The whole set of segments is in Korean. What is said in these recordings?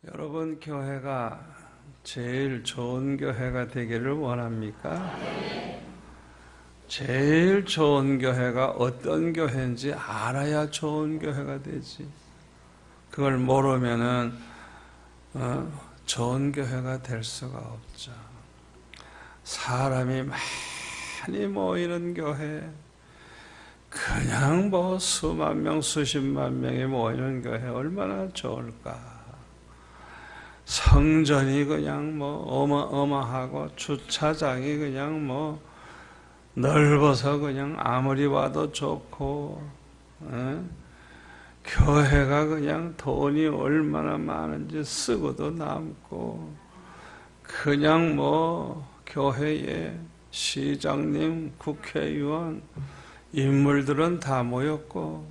여러분, 교회가 제일 좋은 교회가 되기를 원합니까? 제일 좋은 교회가 어떤 교회인지 알아야 좋은 교회가 되지. 그걸 모르면은 좋은 교회가 될 수가 없죠. 사람이 많이 모이는 교회, 그냥 뭐 수만 명, 수십만 명이 모이는 교회 얼마나 좋을까? 성전이 그냥 뭐 어마어마하고 주차장이 그냥 뭐 넓어서 그냥 아무리 봐도 좋고, 교회가 그냥 돈이 얼마나 많은지 쓰고도 남고, 그냥 뭐 교회에 시장님, 국회의원, 인물들은 다 모였고,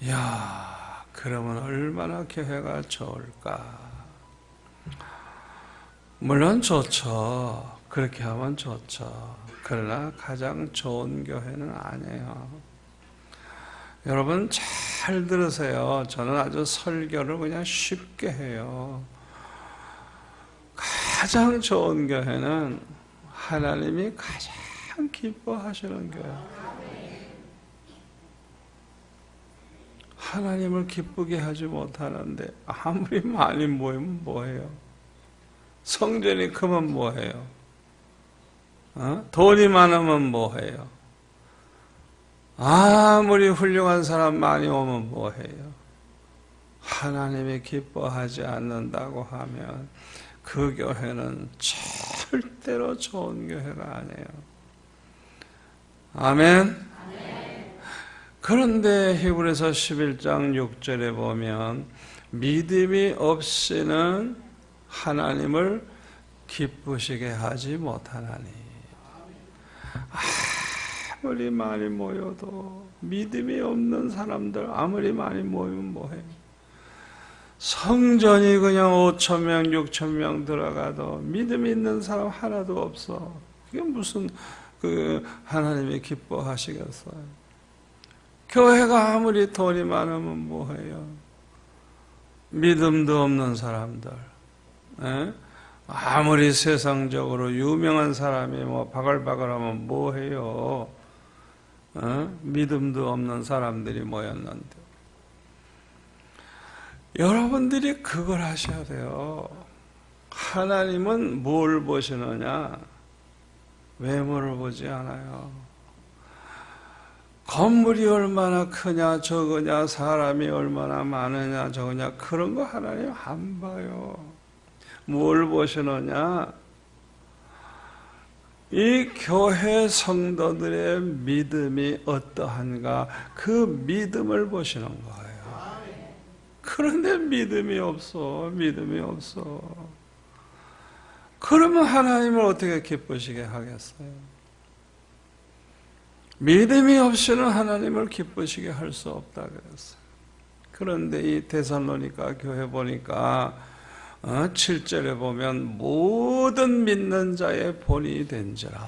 야, 그러면 얼마나 교회가 좋을까? 물론 좋죠. 그렇게 하면 좋죠. 그러나 가장 좋은 교회는 아니에요. 여러분 잘 들으세요. 저는 아주 설교를 그냥 쉽게 해요. 가장 좋은 교회는 하나님이 가장 기뻐하시는 교회. 하나님을 기쁘게 하지 못하는데 아무리 많이 모이면 뭐해요? 성전이 크면 뭐해요? 돈이 많으면 뭐해요? 아무리 훌륭한 사람 많이 오면 뭐해요? 하나님이 기뻐하지 않는다고 하면 그 교회는 절대로 좋은 교회가 아니에요. 아멘? 그런데 히브리서 11장 6절에 보면 믿음이 없이는 하나님을 기쁘시게 하지 못하나니. 아무리 많이 모여도 믿음이 없는 사람들 아무리 많이 모이면 뭐해? 성전이 그냥 5,000명, 6,000명 들어가도 믿음 있는 사람 하나도 없어. 그게 무슨 하나님이 기뻐하시겠어요? 교회가 아무리 돈이 많으면 뭐해요? 믿음도 없는 사람들, 아무리 세상적으로 유명한 사람이 뭐 바글바글하면 뭐해요? 믿음도 없는 사람들이 모였는데. 여러분들이 그걸 하셔야 돼요. 하나님은 뭘 보시느냐? 외모를 보지 않아요. 건물이 얼마나 크냐 적으냐, 사람이 얼마나 많으냐 적으냐, 그런 거 하나님 안 봐요. 뭘 보시느냐? 이 교회 성도들의 믿음이 어떠한가, 그 믿음을 보시는 거예요. 그런데 믿음이 없어. 그러면 하나님을 어떻게 기쁘시게 하겠어요? 믿음이 없이는 하나님을 기쁘시게 할 수 없다 그랬어요. 그런데 이 데살로니가 교회 보니까 7절에 보면 모든 믿는 자의 본이 된지라.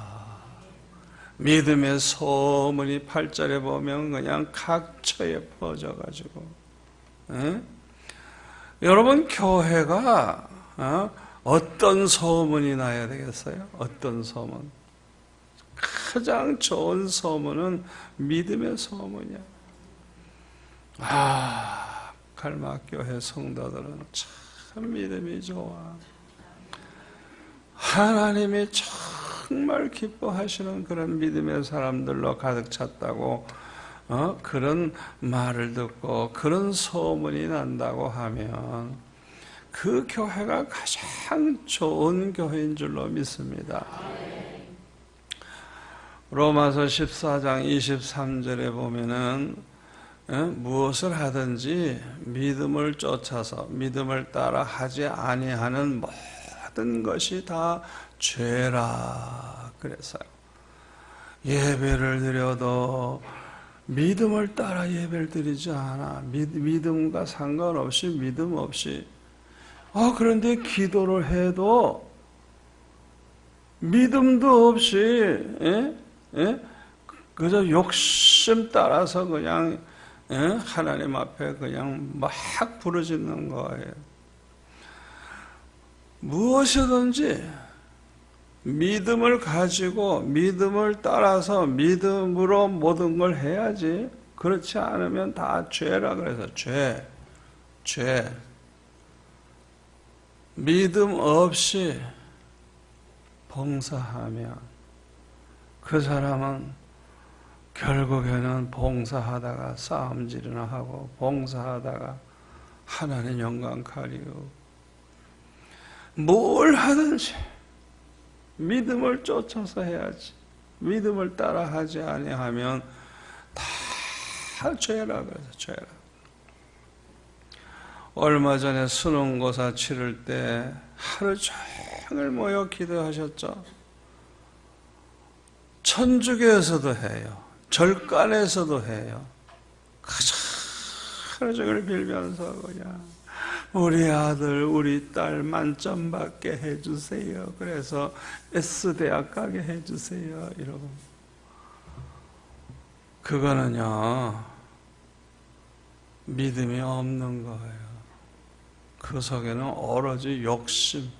믿음의 소문이 8절에 보면 그냥 각처에 퍼져가지고, 여러분 교회가 어떤 소문이 나야 되겠어요? 어떤 소문? 가장 좋은 소문은 믿음의 소문이야. 갈막교회 성도들은 참 믿음이 좋아. 하나님이 정말 기뻐하시는 그런 믿음의 사람들로 가득 찼다고 그런 말을 듣고 그런 소문이 난다고 하면 그 교회가 가장 좋은 교회인 줄로 믿습니다. 로마서 14장 23절에 보면은 무엇을 하든지 믿음을 쫓아서 믿음을 따라 하지 아니하는 모든 것이 다 죄라 그랬어요. 예배를 드려도 믿음을 따라 예배를 드리지 않아. 믿음과 상관없이 믿음 없이. 그런데 기도를 해도 믿음도 없이 그저 욕심 따라서 그냥 하나님 앞에 그냥 막 부르짖는 거예요. 무엇이든지 믿음을 가지고 믿음을 따라서 믿음으로 모든 걸 해야지. 그렇지 않으면 다 죄라 그래서 죄. 믿음 없이 봉사하면 그 사람은 결국에는 봉사하다가 싸움질이나 하고 봉사하다가 하나님 영광 가리우고 뭘 하든지 믿음을 쫓아서 해야지. 믿음을 따라 하지 아니하면 다 죄라 그래서 죄라. 얼마 전에 수능고사 치를 때 하루 종일 모여 기도하셨죠. 천주교에서도 해요. 절간에서도 해요. 하루 종일 빌면서 그냥 우리 아들, 우리 딸 만점 받게 해주세요. 그래서 S대학 가게 해주세요. 이러고. 그거는요, 믿음이 없는 거예요. 그 속에는 오로지 욕심,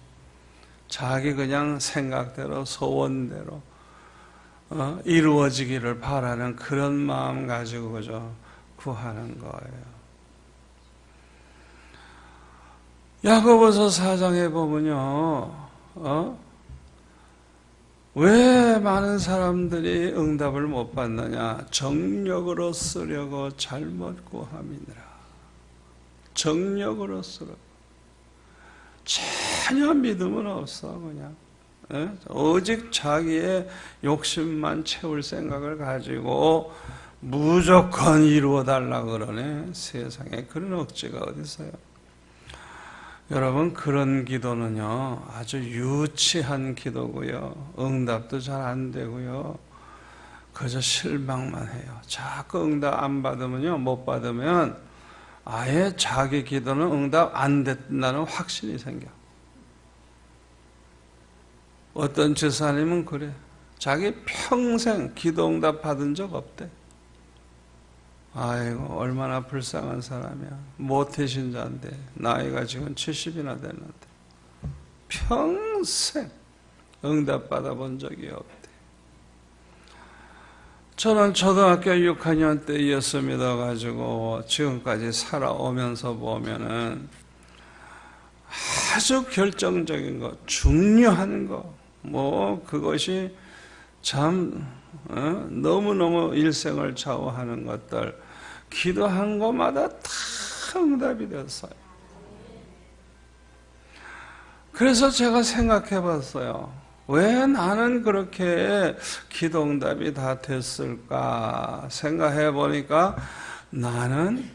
자기 그냥 생각대로, 소원대로 이루어지기를 바라는 그런 마음 가지고 그저 구하는 거예요. 야고보서 4장에 보면요, 왜 많은 사람들이 응답을 못 받느냐? 정력으로 쓰려고 잘못 구함이니라. 정력으로 쓰려고. 전혀 믿음은 없어, 그냥. 오직 자기의 욕심만 채울 생각을 가지고 무조건 이루어달라고 그러네. 세상에 그런 억지가 어디 있어요? 여러분, 그런 기도는요, 아주 유치한 기도고요. 응답도 잘 안 되고요. 그저 실망만 해요. 자꾸 응답 안 받으면요, 못 받으면 아예 자기 기도는 응답 안 된다는 확신이 생겨. 어떤 지사님은 그래. 자기 평생 기도 응답 받은 적 없대. 아이고, 얼마나 불쌍한 사람이야. 모태신자인데 나이가 지금 70이나 됐는데 평생 응답 받아본 적이 없대. 저는 초등학교 6학년 때 예수 믿어가지고 지금까지 살아오면서 보면은 아주 결정적인 거, 중요한 거, 그것이 참 너무너무 일생을 좌우하는 것들, 기도한 것마다 다 응답이 됐어요. 그래서 제가 생각해 봤어요. 왜 나는 그렇게 기도 응답이 다 됐을까 생각해 보니까 나는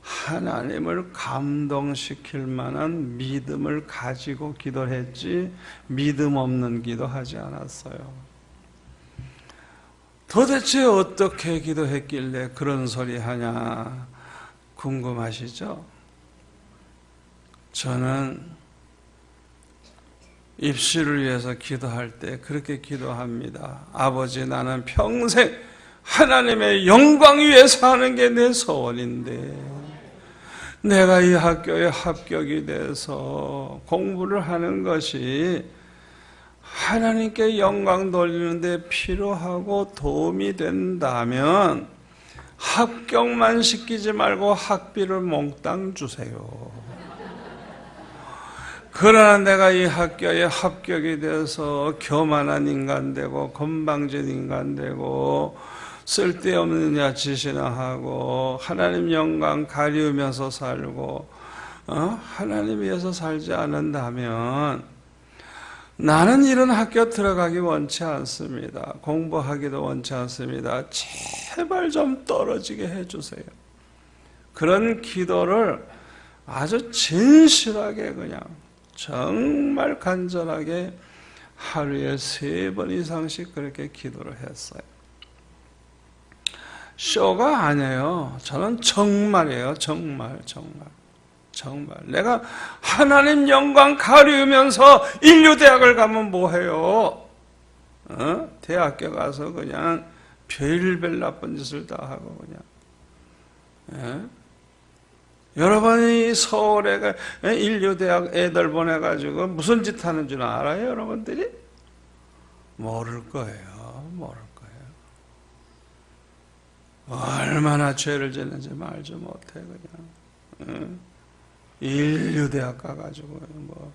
하나님을 감동시킬 만한 믿음을 가지고 기도를 했지 믿음 없는 기도하지 않았어요. 도대체 어떻게 기도했길래 그런 소리 하냐 궁금하시죠? 저는 입시를 위해서 기도할 때 그렇게 기도합니다. 아버지, 나는 평생 하나님의 영광 위해서 하는 게 내 소원인데 내가 이 학교에 합격이 돼서 공부를 하는 것이 하나님께 영광 돌리는 데 필요하고 도움이 된다면 합격만 시키지 말고 학비를 몽땅 주세요. 그러나 내가 이 학교에 합격이 돼서 교만한 인간 되고 건방진 인간 되고 쓸데없는 야짓이나 하고 하나님 영광 가리우면서 살고 하나님 위해서 살지 않는다면 나는 이런 학교 들어가기 원치 않습니다. 공부하기도 원치 않습니다. 제발 좀 떨어지게 해주세요. 그런 기도를 아주 진실하게 그냥 정말 간절하게 하루에 3번 이상씩 그렇게 기도를 했어요. 쇼가 아니에요. 저는 정말이에요. 정말. 내가 하나님 영광 가리우면서 인류대학을 가면 뭐해요? 대학교 가서 그냥 별별 나쁜 짓을 다 하고 그냥 여러분이 서울에 인류대학 애들 보내가지고 무슨 짓 하는 줄 알아요, 여러분들이? 모를 거예요, 모를 거예요. 얼마나 죄를 짓는지 말지 못해, 그냥. 인류대학 가가지고, 뭐,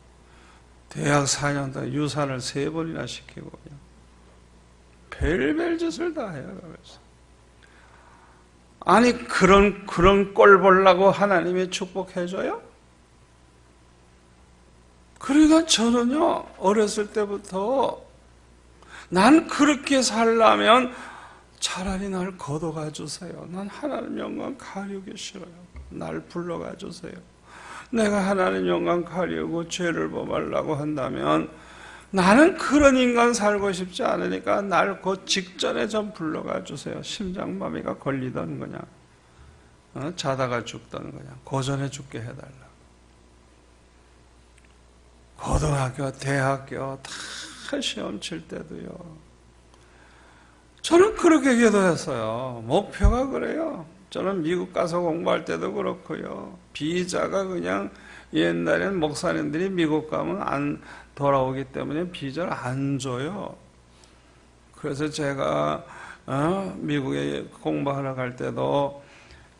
대학 4년 동안 유산을 3번이나 시키고, 그냥. 별별 짓을 다 해요, 그래서. 아니, 그런 꼴 보려고 하나님이 축복해줘요? 그러니까 저는요, 어렸을 때부터 난 그렇게 살려면 차라리 날 걷어가 주세요. 난 하나님 영광 가리우기 싫어요. 날 불러가 주세요. 내가 하나님 영광 가리우고 죄를 범하려고 한다면 나는 그런 인간 살고 싶지 않으니까 날 그 직전에 좀 불러가 주세요. 심장마비가 걸리던 그냥 자다가 죽던 그냥 고전에 죽게 해달라고. 고등학교, 대학교 다 시험 칠 때도요. 저는 그렇게 기도했어요. 목표가 그래요. 저는 미국 가서 공부할 때도 그렇고요. 비자가 그냥 옛날에는 목사님들이 미국 가면 안 돌아오기 때문에 비자를 안 줘요. 그래서 제가 미국에 공부하러 갈 때도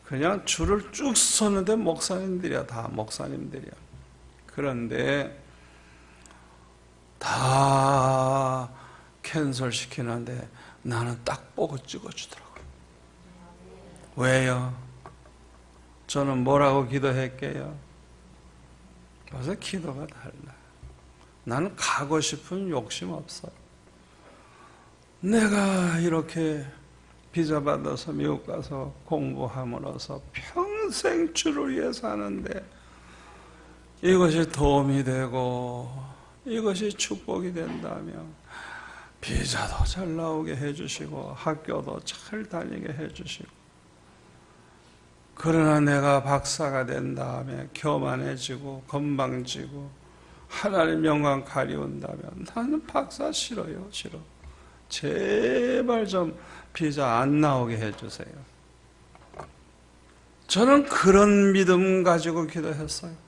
그냥 줄을 쭉 섰는데 목사님들이야, 다 목사님들이야. 그런데 다 캔슬 시키는데 나는 딱 보고 찍어주더라고요. 왜요? 저는 뭐라고 기도했게요? 그래서 기도가 달라. 나는 가고 싶은 욕심 없어. 내가 이렇게 비자 받아서 미국 가서 공부함으로써 평생 주를 위해 사는데 이것이 도움이 되고 이것이 축복이 된다면 비자도 잘 나오게 해주시고 학교도 잘 다니게 해주시고, 그러나 내가 박사가 된 다음에 교만해지고 건방지고 하나님 영광 가리운다면 나는 박사 싫어요, 싫어. 제발 좀 비자 안 나오게 해주세요. 저는 그런 믿음 가지고 기도했어요.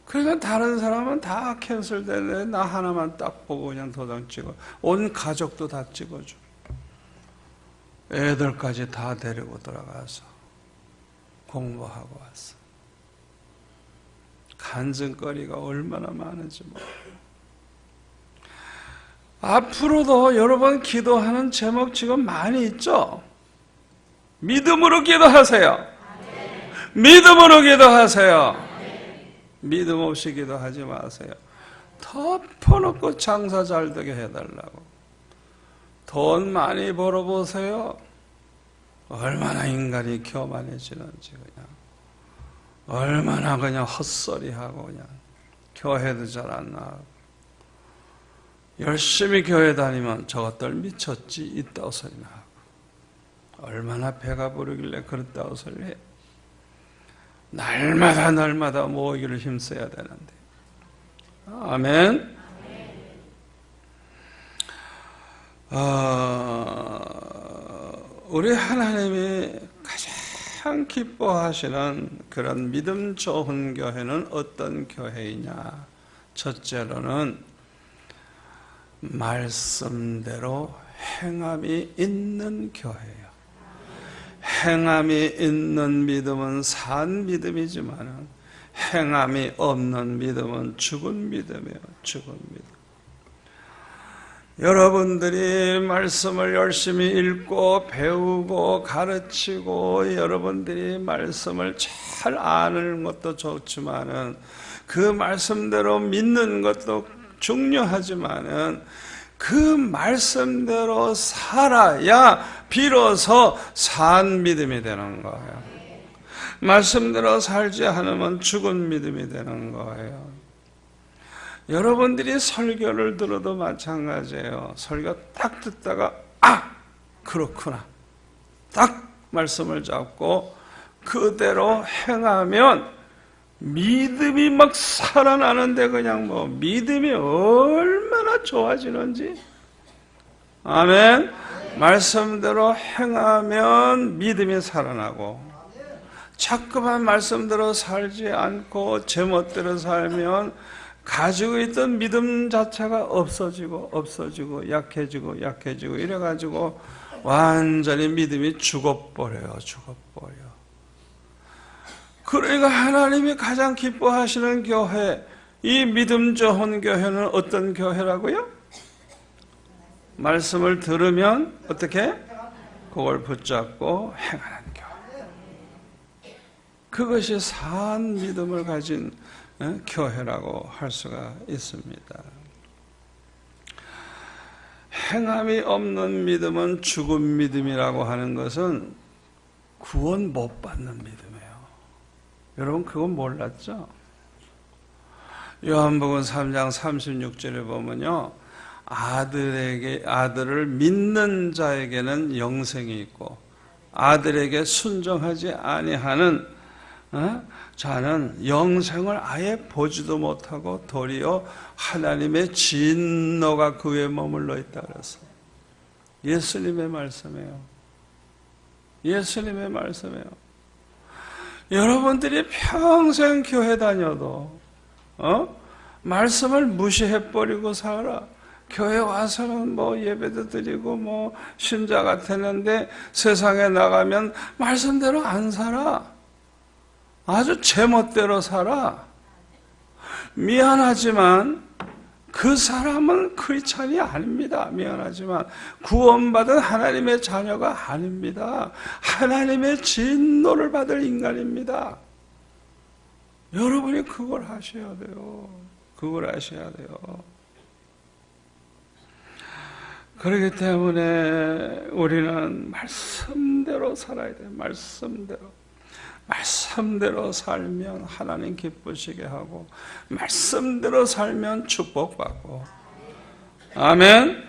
그러니까 다른 사람은 다 캔슬되는데 나 하나만 딱 보고 그냥 도장 찍어. 온 가족도 다 찍어줘. 애들까지 다 데리고 들어가서 공부하고 왔어. 간증거리가 얼마나 많은지 몰라요. 앞으로도 여러분 기도하는 제목 지금 많이 있죠? 믿음으로 기도하세요. 믿음으로 기도하세요. 믿음 없이 기도하지 마세요. 덮어놓고 장사 잘 되게 해달라고. 돈 많이 벌어보세요. 얼마나 인간이 교만해지는지 그냥. 얼마나 그냥 헛소리하고 그냥 교회도 잘 안 나가고. 열심히 교회 다니면 저것들 미쳤지 있다고 소리나 하고. 얼마나 배가 부르길래 그렇다고 소리를 해요. 날마다 모으기를 힘써야 되는데. 아멘. 우리 하나님이 가장 기뻐하시는 그런 믿음 좋은 교회는 어떤 교회이냐? 첫째로는 말씀대로 행함이 있는 교회예요. 행함이 있는 믿음은 산 믿음이지만 행함이 없는 믿음은 죽은 믿음이에요. 죽은 믿음. 여러분들이 말씀을 열심히 읽고 배우고 가르치고 여러분들이 말씀을 잘 아는 것도 좋지만은 그 말씀대로 믿는 것도 중요하지만은 그 말씀대로 살아야 비로소 산 믿음이 되는 거예요. 말씀대로 살지 않으면 죽은 믿음이 되는 거예요. 여러분들이 설교를 들어도 마찬가지예요. 설교 딱 듣다가 그렇구나. 딱 말씀을 잡고 그대로 행하면 믿음이 막 살아나는데 그냥 뭐 믿음이 얼마나 좋아지는지. 아멘. 말씀대로 행하면 믿음이 살아나고 자꾸만 말씀대로 살지 않고 제멋대로 살면 가지고 있던 믿음 자체가 없어지고 약해지고 이래가지고 완전히 믿음이 죽어버려요. 그러니까 하나님이 가장 기뻐하시는 교회, 이 믿음 좋은 교회는 어떤 교회라고요? 말씀을 들으면 어떻게? 그걸 붙잡고 행하는 교회. 그것이 산 믿음을 가진 교회라고 할 수가 있습니다. 행함이 없는 믿음은 죽은 믿음이라고 하는 것은 구원 못 받는 믿음이에요. 여러분 그건 몰랐죠? 요한복음 3장 36절에 보면요, 아들을 믿는 자에게는 영생이 있고 아들에게 순종하지 아니하는 자는 영생을 아예 보지도 못하고 도리어 하나님의 진노가 그에 머물러 있다 그랬어요. 예수님의 말씀이에요. 여러분들이 평생 교회 다녀도 말씀을 무시해버리고 살아. 교회 와서는 예배도 드리고 신자 같았는데 세상에 나가면 말씀대로 안 살아. 아주 제멋대로 살아. 미안하지만 그 사람은 크리스찬이 아닙니다. 미안하지만 구원받은 하나님의 자녀가 아닙니다. 하나님의 진노를 받을 인간입니다. 여러분이 그걸 하셔야 돼요. 그렇기 때문에 우리는 말씀대로 살아야 돼요. 말씀대로 살면 하나님 기쁘시게 하고, 말씀대로 살면 축복받고, 아멘.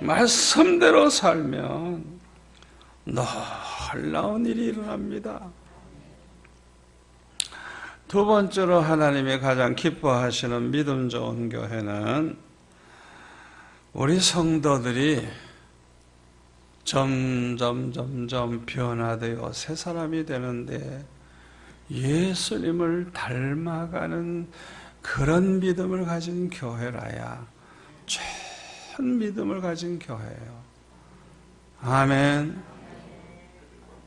말씀대로 살면 놀라운 일이 일어납니다. 두 번째로 하나님이 가장 기뻐하시는 믿음 좋은 교회는 우리 성도들이 점점 변화되어 새 사람이 되는데 예수님을 닮아가는 그런 믿음을 가진 교회라야 좋은 믿음을 가진 교회예요. 아멘.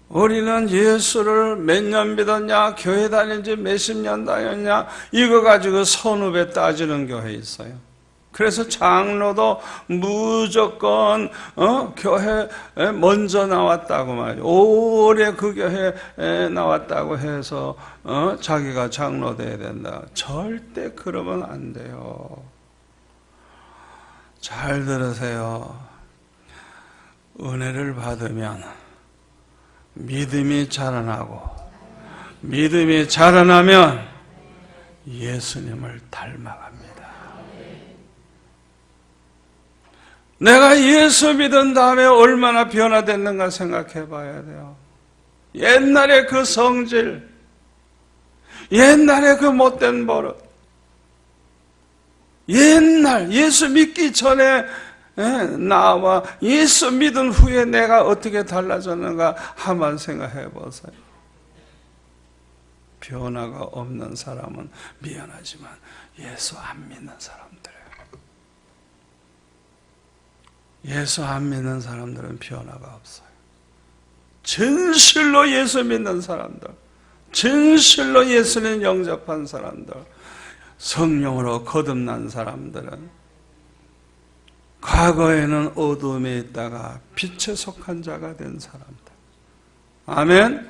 우리는 예수를 몇 년 믿었냐, 교회 다닌 지 몇십 년 다녔냐, 이거 가지고 선후배 따지는 교회 있어요. 그래서 장로도 무조건 교회에 먼저 나왔다고 말이죠. 오래 그 교회에 나왔다고 해서 자기가 장로 돼야 된다. 절대 그러면 안 돼요. 잘 들으세요. 은혜를 받으면 믿음이 자라나고, 믿음이 자라나면 예수님을 닮아갑니다. 내가 예수 믿은 다음에 얼마나 변화됐는가 생각해 봐야 돼요. 옛날에 그 성질, 옛날에 그 못된 버릇, 옛날 예수 믿기 전에 나와 예수 믿은 후에 내가 어떻게 달라졌는가 한번 생각해 보세요. 변화가 없는 사람은 미안하지만 예수 안 믿는 사람들이에요. 예수 안 믿는 사람들은 변화가 없어요. 진실로 예수 믿는 사람들, 진실로 예수님 영접한 사람들, 성령으로 거듭난 사람들은 과거에는 어둠에 있다가 빛에 속한 자가 된 사람들. 아멘.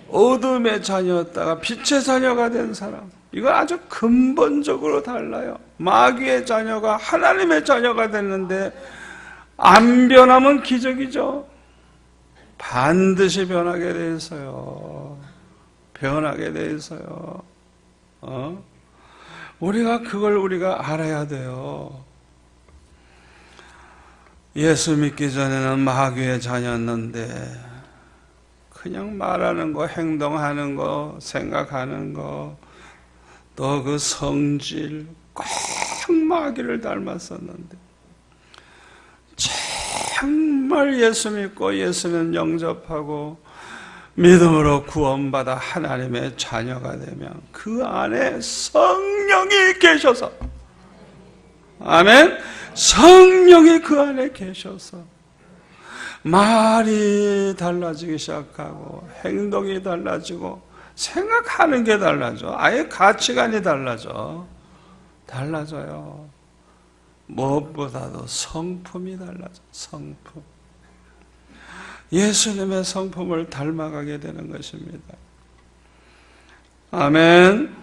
어둠의 자녀였다가 빛의 자녀가 된 사람. 이거 아주 근본적으로 달라요. 마귀의 자녀가 하나님의 자녀가 됐는데 안 변하면 기적이죠. 반드시 변하게 돼 있어요. 우리가 알아야 돼요. 예수 믿기 전에는 마귀의 자녀였는데 그냥 말하는 거, 행동하는 거, 생각하는 거, 또 그 성질 꼭 마귀를 닮았었는데 정말 예수 믿고 예수는 영접하고 믿음으로 구원받아 하나님의 자녀가 되면 그 안에 성령이 계셔서, 아멘, 성령이 그 안에 계셔서 말이 달라지기 시작하고 행동이 달라지고 생각하는 게 달라져. 아예 가치관이 달라져요. 무엇보다도 성품이 달라져. 성품. 예수님의 성품을 닮아가게 되는 것입니다. 아멘.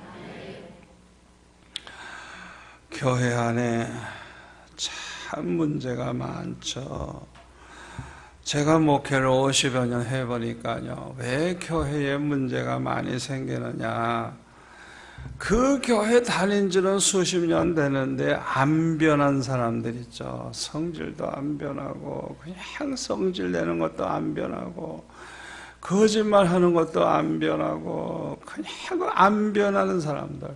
교회 안에 참 문제가 많죠. 제가 목회를 50여 년 해보니까요, 왜 교회에 문제가 많이 생기느냐. 그 교회 다닌 지는 수십 년 되는데 안 변한 사람들 있죠. 성질도 안 변하고 그냥 성질 내는 것도 안 변하고 거짓말하는 것도 안 변하고 그냥 안 변하는 사람들.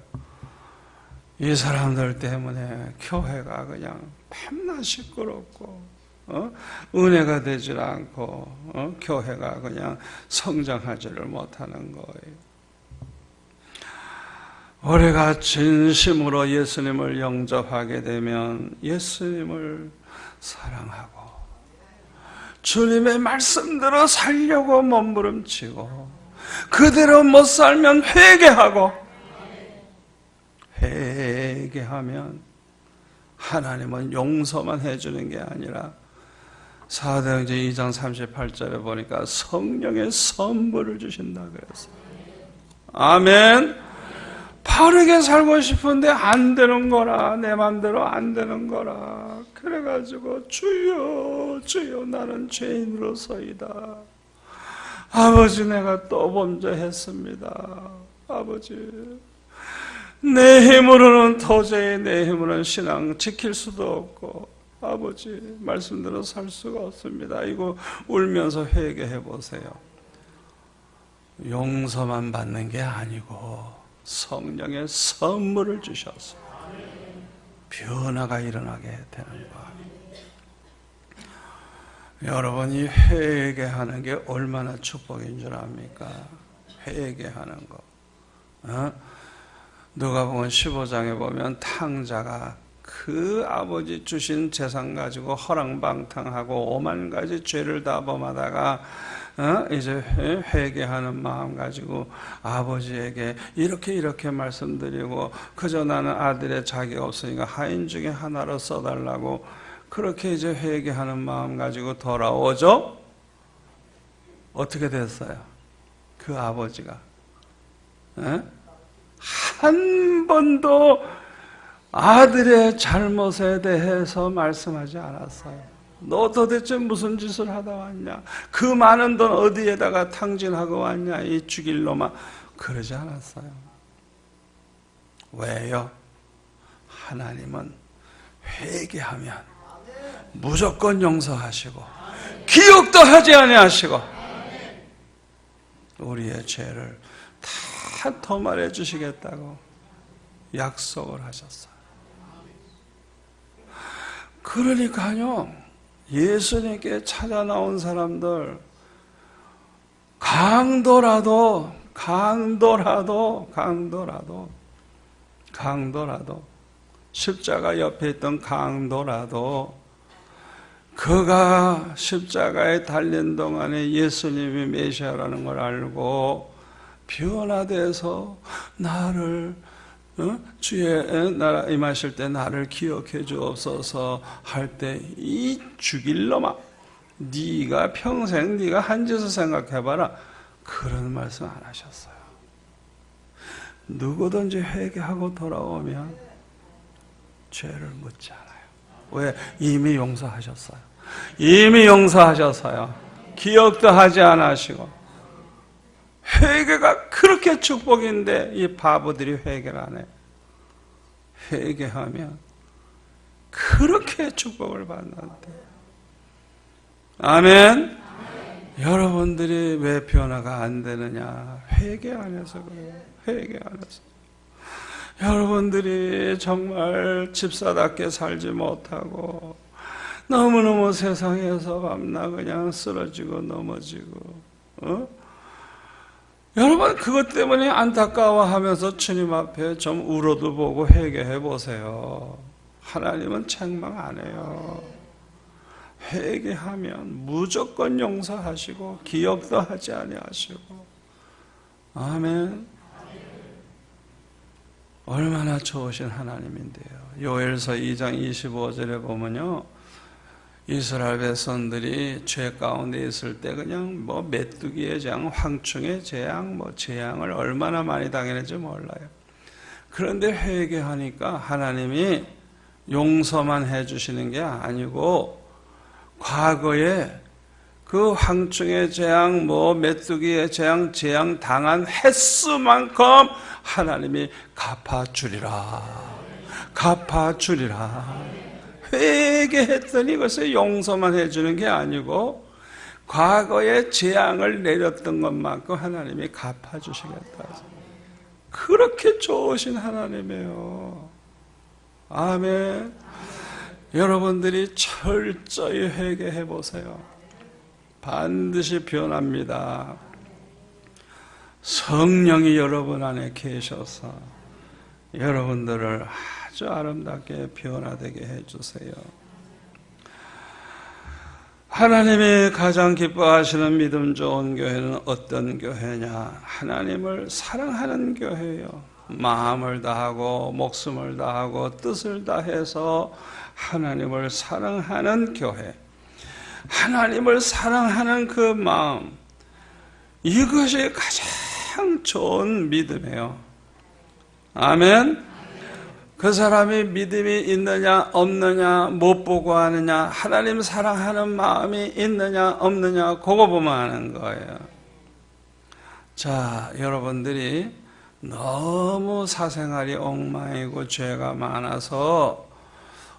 이 사람들 때문에 교회가 그냥 밤낮 시끄럽고 은혜가 되질 않고 교회가 그냥 성장하지를 못하는 거예요. 우리가 진심으로 예수님을 영접하게 되면 예수님을 사랑하고 주님의 말씀대로 살려고 몸부림치고 그대로 못 살면 회개하면 하나님은 용서만 해주는 게 아니라 사도행전 2장 38절에 보니까 성령의 선물을 주신다 그랬어요. 아멘. 바르게 살고 싶은데 안 되는 거라, 내 맘대로 안 되는 거라. 그래가지고 주여 주여 나는 죄인으로서이다. 아버지 내가 또 범죄했습니다. 아버지 내 힘으로는 도저히 내 힘으로는 신앙 지킬 수도 없고 아버지 말씀대로 살 수가 없습니다. 이거 울면서 회개해 보세요. 용서만 받는 게 아니고 성령의 선물을 주셔서 변화가 일어나게 되는 거예요. 여러분이 회개하는 게 얼마나 축복인 줄 압니까? 회개하는 거. 누가복음 15장에 보면 탕자가 그 아버지 주신 재산 가지고 허랑방탕하고 오만 가지 죄를 다 범하다가 이제 회개하는 마음 가지고 아버지에게 이렇게 말씀드리고 그저 나는 아들의 자기가 없으니까 하인 중에 하나로 써달라고 그렇게 이제 회개하는 마음 가지고 돌아오죠. 어떻게 됐어요? 그 아버지가 한 번도 아들의 잘못에 대해서 말씀하지 않았어요. 너 도대체 무슨 짓을 하다 왔냐? 그 많은 돈 어디에다가 탕진하고 왔냐? 이 죽일 놈아. 그러지 않았어요. 왜요? 하나님은 회개하면 무조건 용서하시고 기억도 하지 아니하시고 우리의 죄를 다 도말해 주시겠다고 약속을 하셨어요. 그러니까요, 예수님께 찾아 나온 사람들 강도라도 십자가 옆에 있던 강도라도 그가 십자가에 달린 동안에 예수님이 메시아라는 걸 알고 변화돼서 나를 주의 나라 임하실 때 나를 기억해 주옵소서 할 때 이 죽일 놈아 네가 평생 네가 한 짓을 생각해봐라 그런 말씀 안 하셨어요. 누구든지 회개하고 돌아오면 죄를 묻지 않아요. 왜? 이미 용서하셨어요. 기억도 하지 않으시고 회개가 그렇게 축복인데 이 바보들이 회개를 안 해요. 회개하면 그렇게 축복을 받는데. 아멘. 여러분들이 왜 변화가 안 되느냐? 회개 안 해서 그래요. 회개 안 해서. 여러분들이 정말 집사답게 살지 못하고 너무너무 세상에서 밤낮 그냥 쓰러지고 넘어지고 여러분 그것 때문에 안타까워하면서 주님 앞에 좀 울어도 보고 회개해 보세요. 하나님은 책망 안 해요. 회개하면 무조건 용서하시고 기억도 하지 아니하시고. 아멘. 얼마나 좋으신 하나님인데요. 요엘서 2장 25절에 보면요, 이스라엘 백성들이 죄 가운데 있을 때 그냥 메뚜기의 재앙, 황충의 재앙, 재앙을 얼마나 많이 당했는지 몰라요. 그런데 회개하니까 하나님이 용서만 해주시는 게 아니고 과거에 그 황충의 재앙, 메뚜기의 재앙 당한 횟수만큼 하나님이 갚아주리라. 갚아주리라. 회개했더니 그것을 용서만 해주는 게 아니고 과거에 재앙을 내렸던 것만큼 하나님이 갚아주시겠다. 그렇게 좋으신 하나님이에요. 아멘. 여러분들이 철저히 회개해 보세요. 반드시 변합니다. 성령이 여러분 안에 계셔서 여러분들을 아주 아름답게 변화되게 해주세요. 하나님이 가장 기뻐하시는 믿음 좋은 교회는 어떤 교회냐? 하나님을 사랑하는 교회예요. 마음을 다하고 목숨을 다하고 뜻을 다해서 하나님을 사랑하는 교회. 하나님을 사랑하는 그 마음, 이것이 가장 좋은 믿음이에요. 아멘. 그 사람이 믿음이 있느냐 없느냐, 못 보고 하느냐, 하나님 사랑하는 마음이 있느냐 없느냐, 그거 보면 하는 거예요. 자, 여러분들이 너무 사생활이 엉망이고 죄가 많아서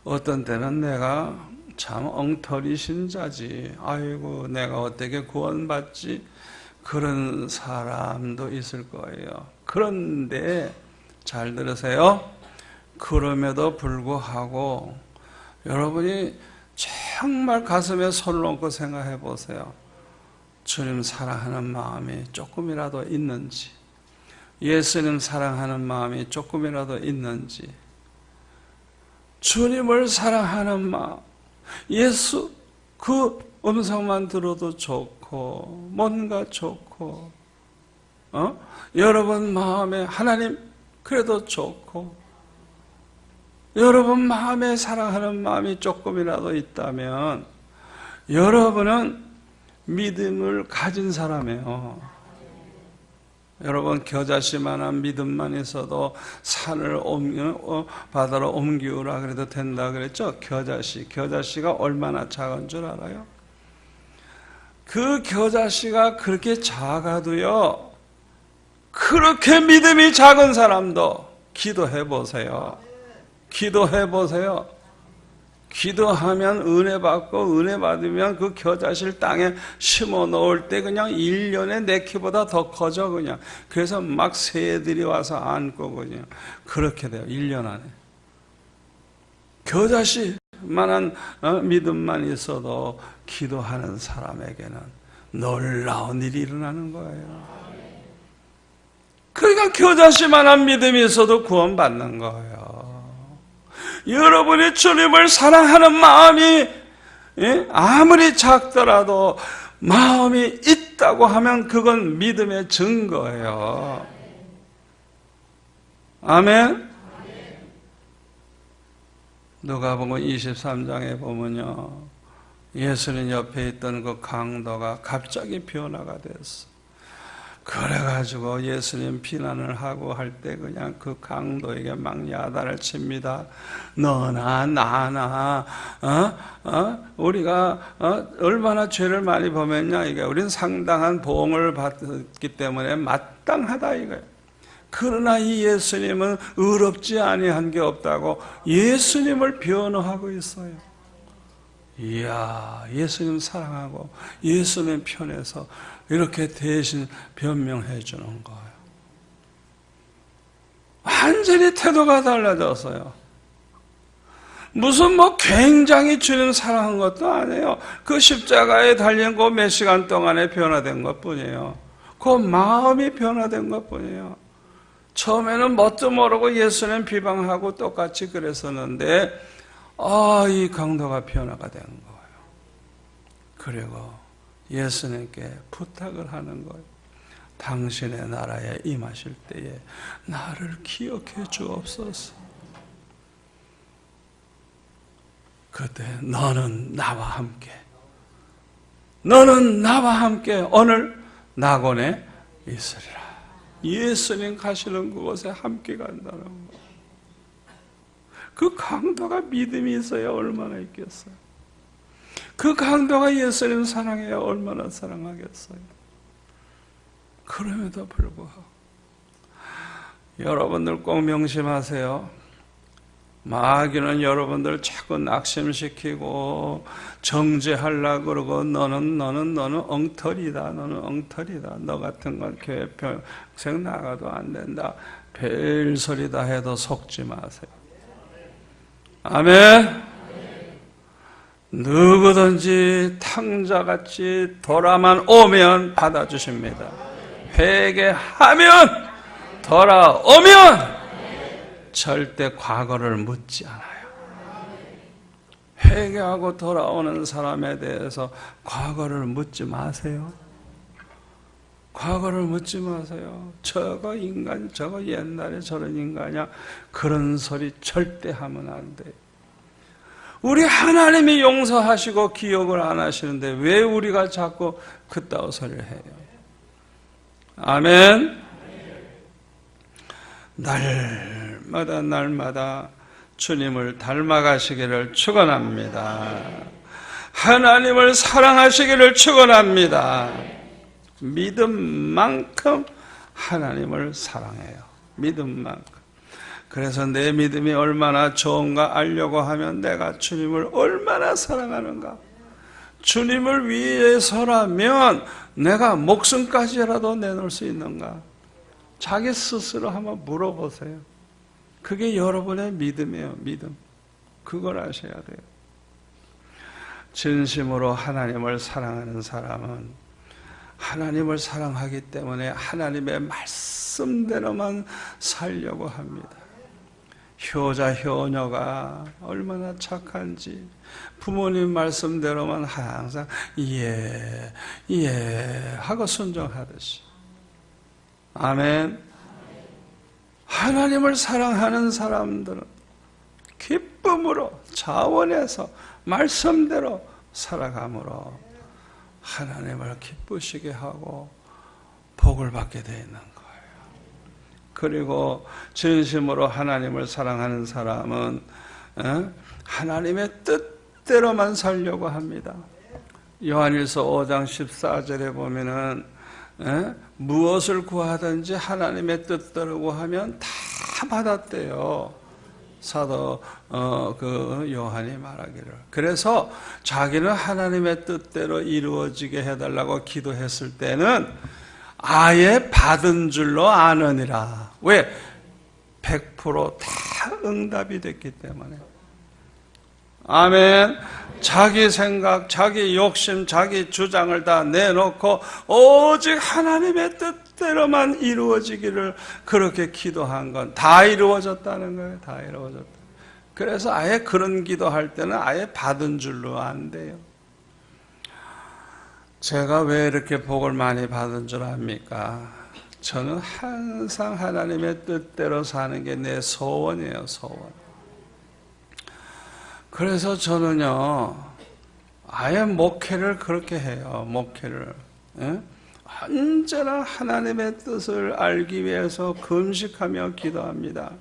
어떤 때는 내가 참 엉터리 신자지, 아이고 내가 어떻게 구원받지, 그런 사람도 있을 거예요. 그런데 잘 들으세요. 그럼에도 불구하고 여러분이 정말 가슴에 손 얹고 생각해 보세요. 주님 사랑하는 마음이 조금이라도 있는지, 예수님 사랑하는 마음이 조금이라도 있는지, 주님을 사랑하는 마음, 예수 그 음성만 들어도 좋고 뭔가 좋고, 여러분 마음에 하나님 그래도 좋고, 여러분 마음에 사랑하는 마음이 조금이라도 있다면 여러분은 믿음을 가진 사람이에요. 여러분 겨자씨만한 믿음만 있어도 산을 바다로 옮기우라 그래도 된다 그랬죠? 겨자씨가 얼마나 작은 줄 알아요? 그 겨자씨가 그렇게 작아도요, 그렇게 믿음이 작은 사람도 기도해 보세요. 기도해 보세요. 기도하면 은혜 받고, 은혜 받으면 그 겨자씨를 땅에 심어 놓을 때 그냥 1년에 내 키보다 더 커져 그냥. 그래서 막 새들이 와서 안고 그냥 그렇게 돼요. 1년 안에. 겨자씨만한 믿음만 있어도 기도하는 사람에게는 놀라운 일이 일어나는 거예요. 그러니까 겨자씨만한 믿음이 있어도 구원받는 거예요. 여러분이 주님을 사랑하는 마음이 아무리 작더라도 마음이 있다고 하면 그건 믿음의 증거예요. 아멘. 누가복음 23장에 보면요, 예수님 옆에 있던 그 강도가 갑자기 변화가 됐어. 그래가지고 예수님 비난을 하고 할 때 그냥 그 강도에게 막 야단을 칩니다. 너나 나나 우리가 얼마나 죄를 많이 범했냐 이게. 우린 상당한 보응을 받기 때문에 마땅하다 이거예요. 그러나 이 예수님은 의롭지 아니한 게 없다고 예수님을 변호하고 있어요. 이야, 예수님 사랑하고 예수님 편에서 이렇게 대신 변명해 주는 거예요. 완전히 태도가 달라졌어요. 무슨 굉장히 주님 사랑한 것도 아니에요. 그 십자가에 달린 거 몇 시간 동안에 변화된 것 뿐이에요. 그 마음이 변화된 것뿐이에요. 처음에는 뭣도 모르고 예수님 비방하고 똑같이 그랬었는데 이 강도가 변화가 된 거예요. 그리고 예수님께 부탁을 하는 거예요. 당신의 나라에 임하실 때에 나를 기억해 주옵소서. 그때 너는 나와 함께 오늘 낙원에 있으리라. 예수님 가시는 그곳에 함께 간다는 거. 그 강도가 믿음이 있어야 얼마나 있겠어요. 그 강도가 예수님 사랑해야 얼마나 사랑하겠어요. 그럼에도 불구하고 여러분들 꼭 명심하세요. 마귀는 여러분들 자꾸 낙심시키고 정죄하려고 그러고 너는 엉터리다. 너는 엉터리다. 너 같은 건 교회 평생 나가도 안 된다. 별소리 다 해도 속지 마세요. 아멘. 누구든지 탕자같이 돌아만 오면 받아주십니다. 회개하면 돌아오면 절대 과거를 묻지 않아요. 회개하고 돌아오는 사람에 대해서 과거를 묻지 마세요. 과거를 묻지 마세요. 저거 인간, 저거 옛날에 저런 인간이야. 그런 소리 절대 하면 안 돼요. 우리 하나님이 용서하시고 기억을 안 하시는데 왜 우리가 자꾸 그따위 소리를 해요? 아멘. 날마다 주님을 닮아가시기를 축원합니다. 하나님을 사랑하시기를 축원합니다. 믿음만큼 하나님을 사랑해요. 믿음만큼. 그래서 내 믿음이 얼마나 좋은가 알려고 하면 내가 주님을 얼마나 사랑하는가. 주님을 위해서라면 내가 목숨까지라도 내놓을 수 있는가. 자기 스스로 한번 물어보세요. 그게 여러분의 믿음이에요. 믿음. 그걸 아셔야 돼요. 진심으로 하나님을 사랑하는 사람은 하나님을 사랑하기 때문에 하나님의 말씀대로만 살려고 합니다. 효자 효녀가 얼마나 착한지 부모님 말씀대로만 항상 예 하고 순종하듯이. 아멘. 하나님을 사랑하는 사람들은 기쁨으로 자원해서 말씀대로 살아감으로 하나님을 기쁘시게 하고 복을 받게 되어 있는 거예요. 그리고 진심으로 하나님을 사랑하는 사람은 하나님의 뜻대로만 살려고 합니다. 요한일서 5장 14절에 보면은 무엇을 구하든지 하나님의 뜻대로 구하면 다 받았대요. 사도 요한이 말하기를. 그래서 자기는 하나님의 뜻대로 이루어지게 해달라고 기도했을 때는 아예 받은 줄로 아느니라. 왜? 100% 다 응답이 됐기 때문에. 아멘. 자기 생각, 자기 욕심, 자기 주장을 다 내놓고 오직 하나님의 뜻대로만 이루어지기를 그렇게 기도한 건 다 이루어졌다는 거예요. 다 이루어졌다. 그래서 아예 그런 기도할 때는 아예 받은 줄로 안 돼요. 제가 왜 이렇게 복을 많이 받은 줄 압니까? 저는 항상 하나님의 뜻대로 사는 게 내 소원이에요. 소원. 그래서 저는요, 아예 목회를 그렇게 해요. 목회를. 언제나 하나님의 뜻을 알기 위해서 금식하며 기도합니다.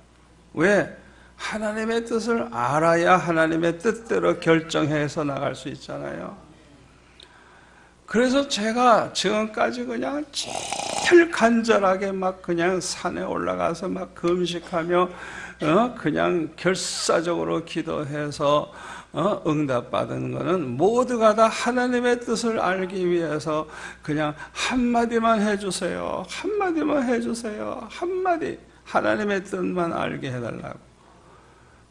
왜? 하나님의 뜻을 알아야 하나님의 뜻대로 결정해서 나갈 수 있잖아요. 그래서 제가 지금까지 그냥 제일 간절하게 막 그냥 산에 올라가서 막 금식하며 그냥 결사적으로 기도해서 응답받은 거는 모두가 다 하나님의 뜻을 알기 위해서 그냥 한마디만 해주세요. 한마디만 해주세요. 한마디. 하나님의 뜻만 알게 해달라고.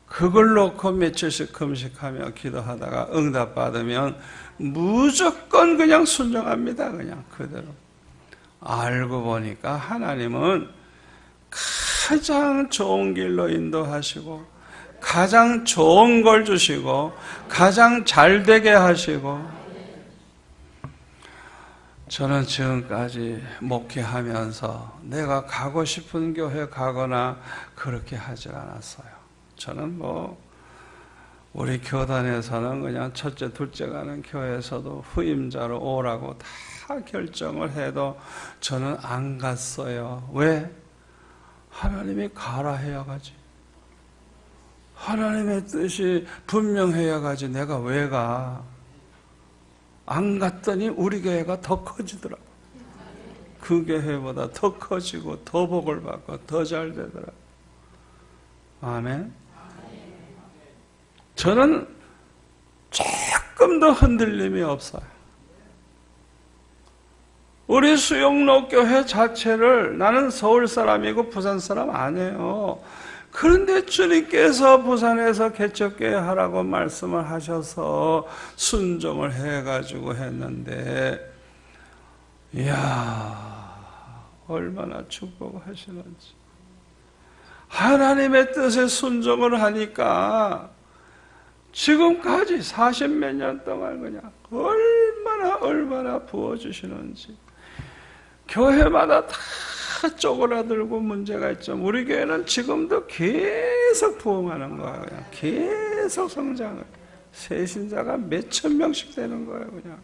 그걸 놓고 며칠씩 금식하며 기도하다가 응답받으면 무조건 그냥 순종합니다. 그냥 그대로. 알고 보니까 하나님은 가장 좋은 길로 인도하시고 가장 좋은 걸 주시고 가장 잘 되게 하시고, 저는 지금까지 목회하면서 내가 가고 싶은 교회 가거나 그렇게 하지 않았어요. 저는 우리 교단에서는 그냥 첫째, 둘째 가는 교회에서도 후임자로 오라고 다 결정을 해도 저는 안 갔어요. 왜? 하나님이 가라 해야 가지. 하나님의 뜻이 분명해야 가지. 내가 왜 가? 안 갔더니 우리 교회가 더 커지더라고. 그 교회보다 더 커지고 더 복을 받고 더 잘 되더라고. 아멘. 저는 조금도 흔들림이 없어요. 우리 수영로 교회 자체를, 나는 서울 사람이고 부산 사람 아니에요. 그런데 주님께서 부산에서 개척교회 하라고 말씀을 하셔서 순종을 해가지고 했는데, 이야, 얼마나 축복하시는지. 하나님의 뜻에 순종을 하니까 지금까지 40몇 년 동안 그냥 얼마나 부어주시는지. 교회마다 다 쪼그라들고 문제가 있죠. 우리 교회는 지금도 계속 부흥하는 거예요. 그냥 계속 성장을. 새신자가 몇천 명씩 되는 거예요. 그냥.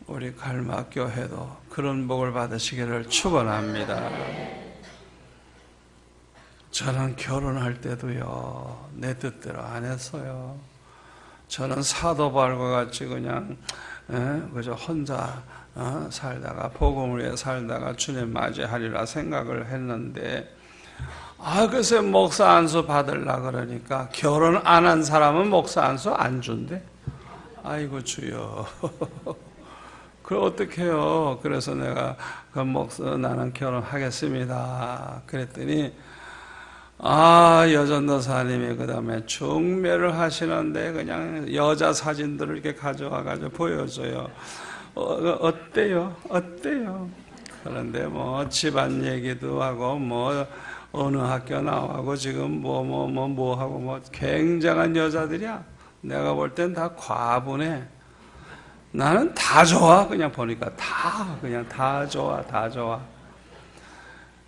우리 갈막교회도 그런 복을 받으시기를 축원합니다. 저는 결혼할 때도요, 내 뜻대로 안 했어요. 저는 사도바울과 같이 그냥 그저 혼자 살다가 복음을 위해 살다가 주님 맞이하리라 생각을 했는데, 글쎄 목사 안수 받으려 그러니까 결혼 안 한 사람은 목사 안수 안 준대. 아이고 주여. 그럼 어떡해요? 그래서 내가 나는 결혼하겠습니다. 그랬더니 여전도사님이 그 다음에 중매를 하시는데 그냥 여자 사진들을 이렇게 가져와가지고 보여줘요. 어때요? 그런데 집안 얘기도 하고 어느 학교 나오고 지금 하고 굉장한 여자들이야. 내가 볼 땐 다 과분해. 나는 다 좋아. 그냥 보니까 그냥 다 좋아.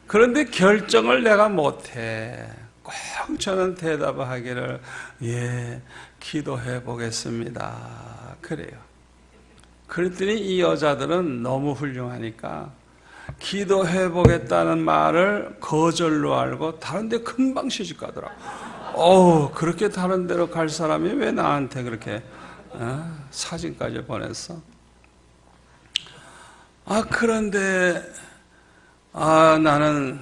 그런데 결정을 내가 못해. 꼭 저는 대답하기를, 예, 기도해 보겠습니다. 그래요. 그랬더니 이 여자들은 너무 훌륭하니까 기도해 보겠다는 말을 거절로 알고 다른 데 금방 시집 가더라고. 그렇게 다른 데로 갈 사람이 왜 나한테 그렇게 사진까지 보냈어? 그런데 나는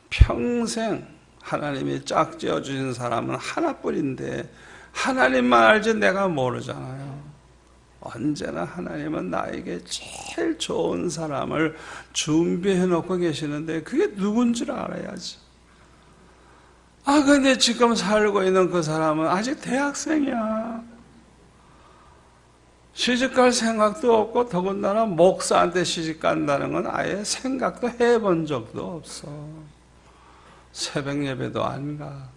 평생 하나님이 짝지어 주신 사람은 하나뿐인데 하나님만 알지 내가 모르잖아요. 언제나 하나님은 나에게 제일 좋은 사람을 준비해 놓고 계시는데 그게 누군지를 알아야지. 근데 지금 살고 있는 그 사람은 아직 대학생이야. 시집갈 생각도 없고 더군다나 목사한테 시집간다는 건 아예 생각도 해본 적도 없어. 새벽 예배도 안 가.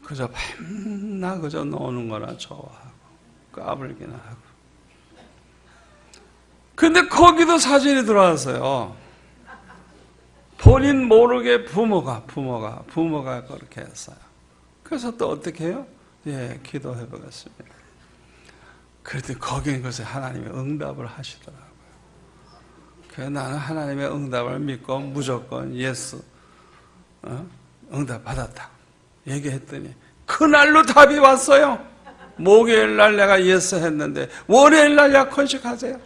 그저 밤낮 그저 노는 거나 좋아하고 까불기나 하고. 근데 거기도 사진이 들어왔어요. 본인 모르게 부모가 그렇게 했어요. 그래서 또 어떻게 해요? 예, 기도해 보겠습니다. 그랬더니 거기는 글쎄 하나님의 응답을 하시더라고요. 그래서 나는 하나님의 응답을 믿고 무조건 예스, 응답 받았다 얘기했더니 그날로 답이 왔어요. 목요일 날 내가 예스 했는데 월요일 날 약혼식 하세요.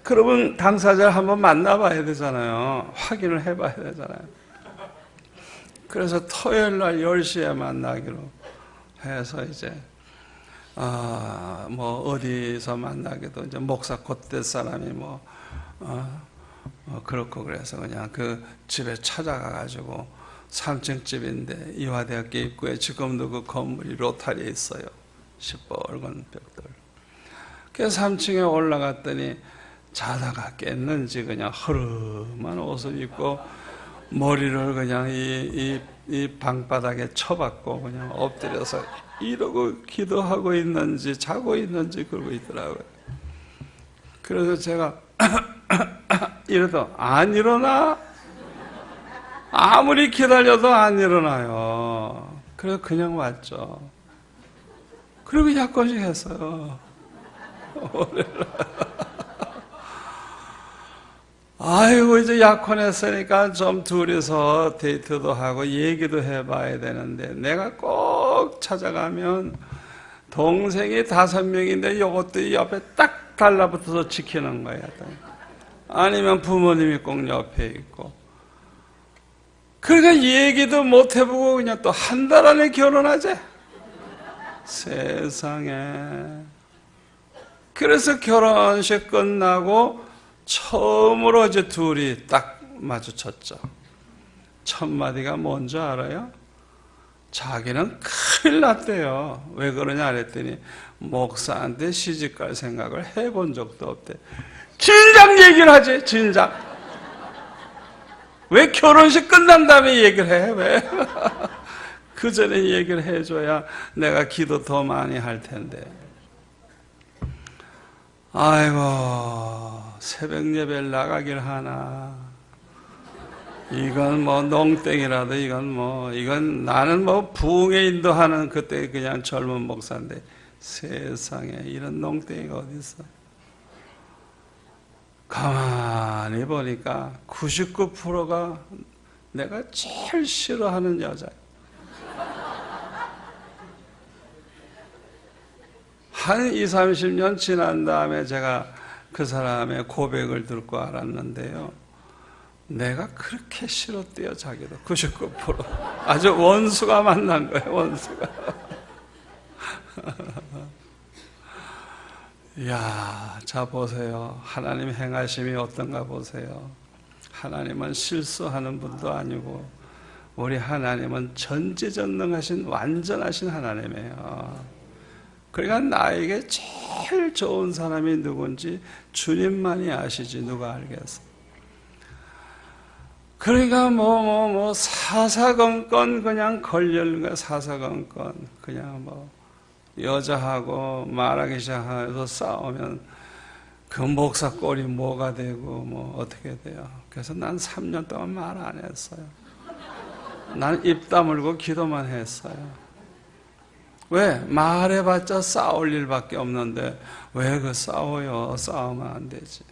그러면 당사자를 한번 만나봐야 되잖아요. 확인을 해봐야 되잖아요. 그래서 토요일 날 10시에 만나기로 해서 이제 어디서 만나기도 이제 목사 곧될 사람이 그렇고 그래서 그냥 그 집에 찾아가가지고 3층 집인데 이화대학교 입구에 지금도 그 건물이 로타리에 있어요. 시뻘건 벽돌. 그래서 3층에 올라갔더니 자다가 깼는지 그냥 허름한 옷을 입고 머리를 그냥 이 방바닥에 쳐박고 그냥 엎드려서 이러고 기도하고 있는지 자고 있는지 그러고 있더라고요. 그래서 제가 이러다 안 일어나? 아무리 기다려도 안 일어나요. 그래서 그냥 왔죠. 그리고 약혼식 했어요. 아이고 이제 약혼했으니까 좀 둘이서 데이트도 하고 얘기도 해봐야 되는데 내가 꼭 찾아가면 동생이 5명인데 이것도 옆에 딱 달라붙어서 지키는 거야. 아니면 부모님이 꼭 옆에 있고. 그러니까 얘기도 못 해보고 그냥 또 한 달 안에 결혼하재. 세상에. 그래서 결혼식 끝나고 처음으로 이제 둘이 딱 마주쳤죠. 첫 마디가 뭔지 알아요? 자기는 큰일 났대요. 왜 그러냐 그랬더니 목사한테 시집갈 생각을 해본 적도 없대. 진작 얘기를 하지, 진작. 왜 결혼식 끝난 다음에 얘기를 해? 왜? 그 전에 얘기를 해줘야 내가 기도 더 많이 할 텐데. 아이고, 새벽 예배를 나가길 하나. 이건 뭐 농땡이라도 이건 나는 뭐 부흥에 인도하는 그때 그냥 젊은 목사인데 세상에 이런 농땡이가 어디 있어? 가만히 보니까 99%가 내가 제일 싫어하는 여자야. 한 20, 30년 지난 다음에 제가 그 사람의 고백을 듣고 알았는데요. 내가 그렇게 싫었대요, 자기도. 99%. 아주 원수가 만난 거예요, 원수가. 이야, 자 보세요. 하나님 행하심이 어떤가 보세요. 하나님은 실수하는 분도 아니고 우리 하나님은 전지전능하신 완전하신 하나님이에요. 그러니까 나에게 제일 좋은 사람이 누군지 주님만이 아시지 누가 알겠어. 그러니까 사사건건 그냥 걸려는 거야. 사사건건 그냥 여자하고 말하기 시작해서 싸우면 그 목사 꼴이 뭐가 되고 어떻게 돼요. 그래서 난 3년 동안 말 안 했어요. 난 입 다물고 기도만 했어요. 왜? 말해봤자 싸울 일밖에 없는데 왜 그 싸워요? 싸우면 안 되지.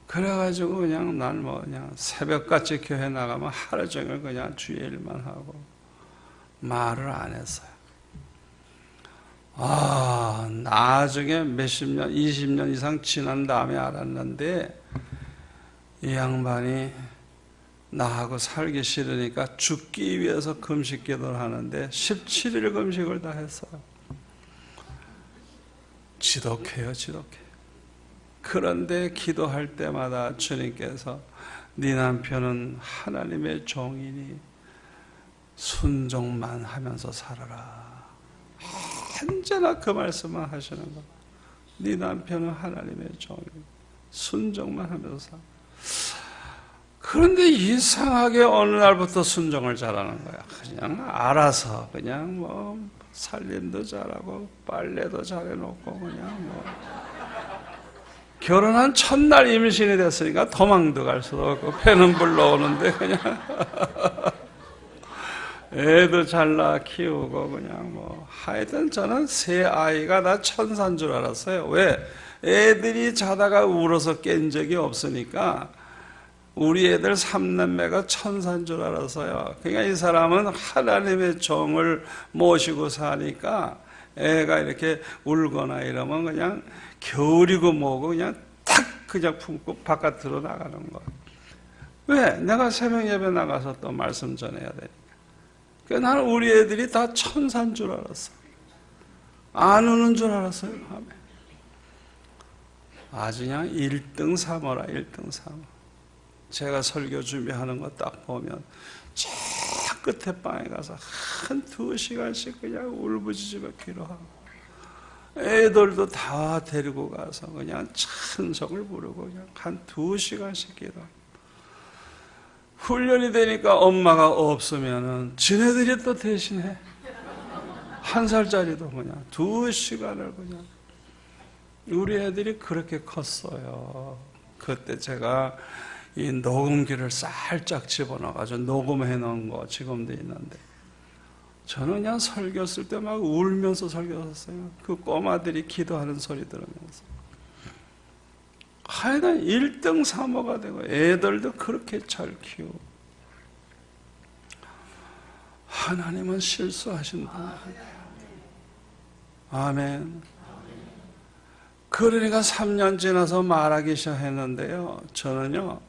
그래가지고 그냥 난 그냥 새벽같이 교회 나가면 하루 종일 그냥 주의 일만 하고 말을 안 했어요. 나중에 몇십 년, 20년 이상 지난 다음에 알았는데 이 양반이 나하고 살기 싫으니까 죽기 위해서 금식 기도를 하는데 17일 금식을 다 했어요. 지독해요, 지독해. 그런데 기도할 때마다 주님께서 네 남편은 하나님의 종이니 순종만 하면서 살아라. 언제나 그 말씀만 하시는 거. 네 남편은 하나님의 종이니 순종만 하면서 살아. 그런데 이상하게 어느 날부터 순종을 잘하는 거야. 그냥 알아서 그냥 살림도 잘하고 빨래도 잘해놓고 그냥 결혼한 첫날 임신이 됐으니까 도망도 갈 수도 없고 배는 불러오는데 그냥 애도 잘 낳아 키우고 그냥 하여튼 저는 새 아이가 다 천사인 줄 알았어요. 왜? 애들이 자다가 울어서 깬 적이 없으니까 우리 애들 3남매가 천사인 줄 알았어요. 그러니까 이 사람은 하나님의 종을 모시고 사니까 애가 이렇게 울거나 이러면 그냥 겨울이고 뭐고 그냥 탁 그냥 품고 바깥으로 나가는 거예요. 왜? 내가 새벽 예배 나가서 또 말씀 전해야 되니까. 그러니까 나는 우리 애들이 다 천사인 줄 알았어. 안 우는 줄 알았어요, 밤에. 아주 그냥 1등 삼어라, 1등 삼어. 제가 설교 준비하는 거 딱 보면 저 끝에 방에 가서 한 2시간씩 그냥 울부짖으며 기도하고 애들도 다 데리고 가서 그냥 찬송을 부르고 그냥 한 2시간씩 기도. 훈련이 되니까 엄마가 없으면은 지네들이 또 대신해. 1살짜리도 그냥 2시간을 그냥. 우리 애들이 그렇게 컸어요. 그때 제가 이 녹음기를 살짝 집어넣어가지고 녹음해 놓은 거 지금도 있는데, 저는 그냥 설교 쓸 때 막 울면서 설교했어요. 그 꼬마들이 기도하는 소리 들으면서. 하여간 1등 3호가 되고 애들도 그렇게 잘 키우고. 하나님은 실수하신 분 아니에요. 아멘. 그러니까 3년 지나서 말하기 시작했는데요, 저는요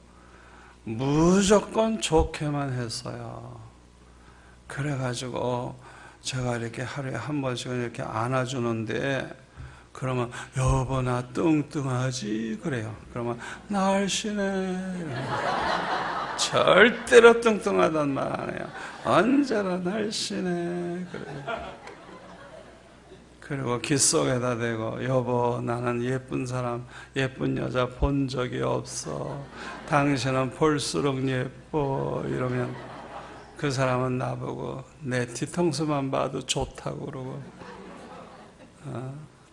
무조건 좋게만 했어요. 그래가지고 제가 이렇게 하루에 한 번씩은 이렇게 안아주는데, 그러면 여보 나 뚱뚱하지 그래요. 그러면 날씬해. 절대로 뚱뚱하단 말 안 해요. 언제나 날씬해 그래요. 그리고 귓속에다 대고 여보 나는 예쁜 사람, 예쁜 여자 본 적이 없어. 당신은 볼수록 예뻐. 이러면 그 사람은 나보고 내 뒤통수만 봐도 좋다고 그러고,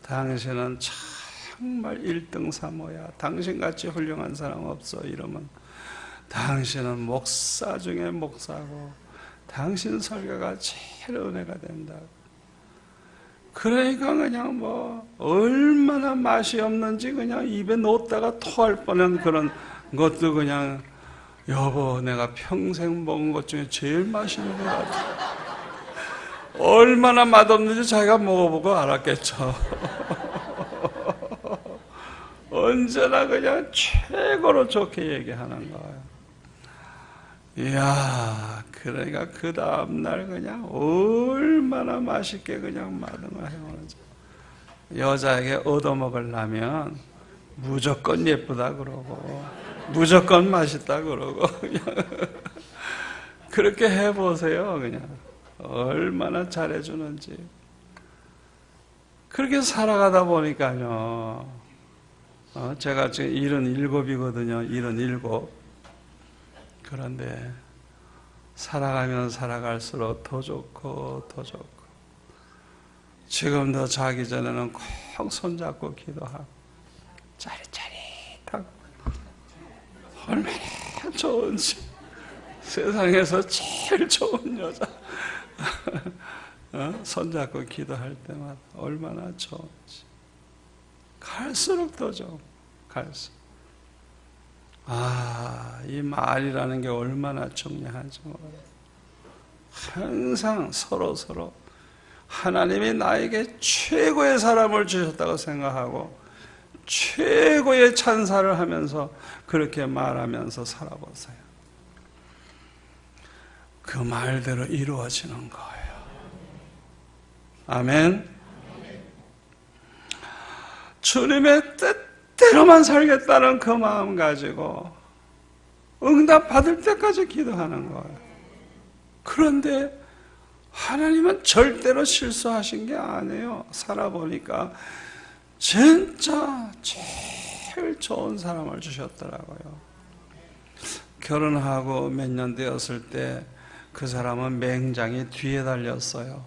당신은 정말 1등 3호야. 당신같이 훌륭한 사람 없어. 이러면 당신은 목사 중에 목사고 당신 설교가 제일 은혜가 된다. 그러니까 그냥 뭐 얼마나 맛이 없는지 그냥 입에 놓다가 토할 뻔한 그런 것도 그냥 여보 내가 평생 먹은 것 중에 제일 맛있는 것 같아. 얼마나 맛없는지 자기가 먹어보고 알았겠죠. 언제나 그냥 최고로 좋게 얘기하는 거예요. 이야, 그러니까 그 다음날 그냥 얼마나 맛있게 그냥 마등을 해오는지. 여자에게 얻어먹으려면 무조건 예쁘다 그러고 무조건 맛있다 그러고 그냥 그렇게 해보세요. 그냥 얼마나 잘해주는지. 그렇게 살아가다 보니까요, 제가 지금 77이거든요. 77. 그런데 살아가면 살아갈수록 더 좋고 더 좋고, 지금도 자기 전에는 꼭 손잡고 기도하고 짜릿짜릿하고 얼마나 좋은지. 세상에서 제일 좋은 여자 손잡고 기도할 때마다 얼마나 좋은지. 갈수록 더 좋은, 갈수록. 이 말이라는 게 얼마나 중요한지 몰라요. 항상 서로 하나님이 나에게 최고의 사람을 주셨다고 생각하고 최고의 찬사를 하면서 그렇게 말하면서 살아보세요. 그 말대로 이루어지는 거예요. 아멘. 주님의 뜻대로만 살겠다는 그 마음 가지고 응답 받을 때까지 기도하는 거예요. 그런데 하나님은 절대로 실수하신 게 아니에요. 살아보니까 진짜 제일 좋은 사람을 주셨더라고요. 결혼하고 몇 년 되었을 때 그 사람은 맹장이 뒤에 달렸어요.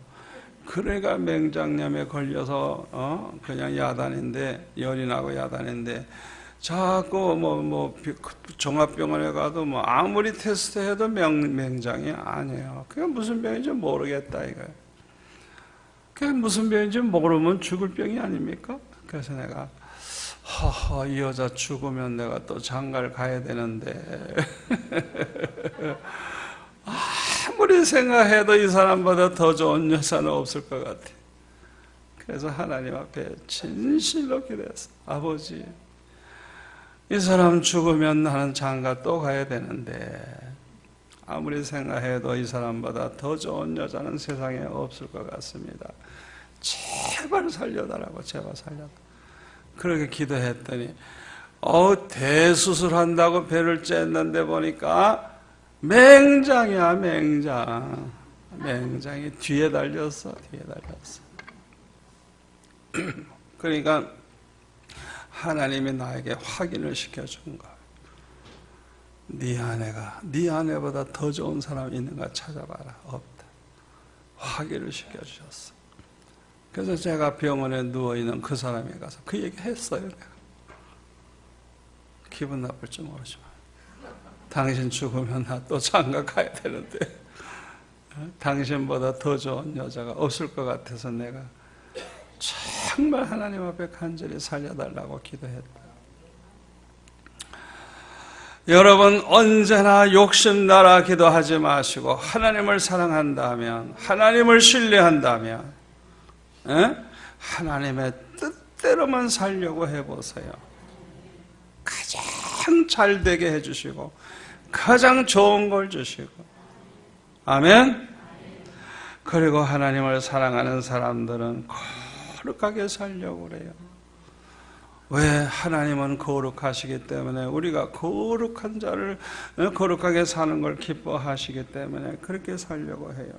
그래가 맹장염에 걸려서 그냥 야단인데, 열이 나고 야단인데, 자꾸 종합병원에 가도 아무리 테스트해도 맹장이 아니에요. 그게 무슨 병인지 모르겠다 이거예요. 그게 무슨 병인지 모르면 죽을 병이 아닙니까? 그래서 내가 이 여자 죽으면 내가 또 장가를 가야 되는데 아무리 생각해도 이 사람보다 더 좋은 여자는 없을 것 같아. 그래서 하나님 앞에 진실로 기도했어. 아버지, 이 사람 죽으면 나는 장가 또 가야 되는데 아무리 생각해도 이 사람보다 더 좋은 여자는 세상에 없을 것 같습니다. 제발 살려달라고, 제발 살려달라고. 그렇게 기도했더니 대수술한다고 배를 쬐는데 보니까 맹장이야, 맹장. 맹장이 뒤에 달렸어, 뒤에 달렸어. 그러니까 하나님이 나에게 확인을 시켜준 거예요. 네 아내보다 더 좋은 사람이 있는가 찾아봐라. 없다. 확인을 시켜주셨어. 그래서 제가 병원에 누워있는 그 사람에 가서 그 얘기 했어요. 내가. 기분 나쁠지 모르지만 당신 죽으면 나 또 장가 가야 되는데 당신보다 더 좋은 여자가 없을 것 같아서 내가 정말 하나님 앞에 간절히 살려달라고 기도했다. 여러분 언제나 욕심나라 기도하지 마시고 하나님을 사랑한다면, 하나님을 신뢰한다면 하나님의 뜻대로만 살려고 해보세요. 가장 잘 되게 해주시고 가장 좋은 걸 주시고, 아멘. 그리고 하나님을 사랑하는 사람들은 거룩하게 살려고 그래요. 왜? 하나님은 거룩하시기 때문에, 우리가 거룩한 자를 거룩하게 사는 걸 기뻐하시기 때문에 그렇게 살려고 해요.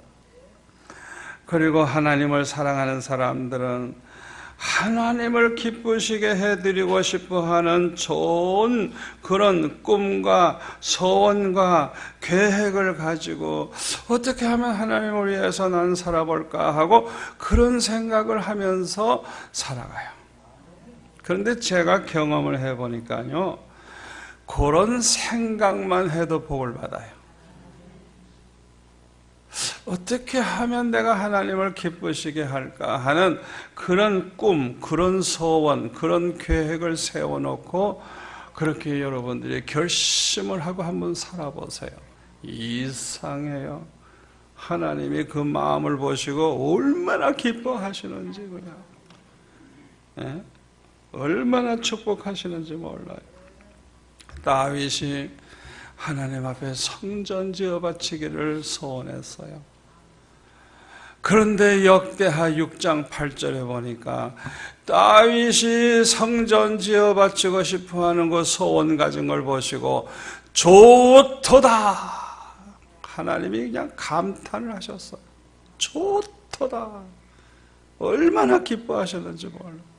그리고 하나님을 사랑하는 사람들은 하나님을 기쁘시게 해드리고 싶어하는 좋은 그런 꿈과 소원과 계획을 가지고 어떻게 하면 하나님을 위해서 난 살아볼까 하고 그런 생각을 하면서 살아가요. 그런데 제가 경험을 해보니까요, 그런 생각만 해도 복을 받아요. 어떻게 하면 내가 하나님을 기쁘시게 할까 하는 그런 꿈, 그런 소원, 그런 계획을 세워놓고 그렇게 여러분들이 결심을 하고 한번 살아보세요. 이상해요. 하나님이 그 마음을 보시고 얼마나 기뻐하시는지, 그냥 얼마나 축복하시는지 몰라요. 다윗이 하나님 앞에 성전 지어 바치기를 소원했어요. 그런데 역대하 6장 8절에 보니까 다윗이 성전 지어 바치고 싶어하는 그 소원 가진 걸 보시고 좋도다, 하나님이 그냥 감탄을 하셨어요. 좋도다. 얼마나 기뻐하셨는지 몰라요.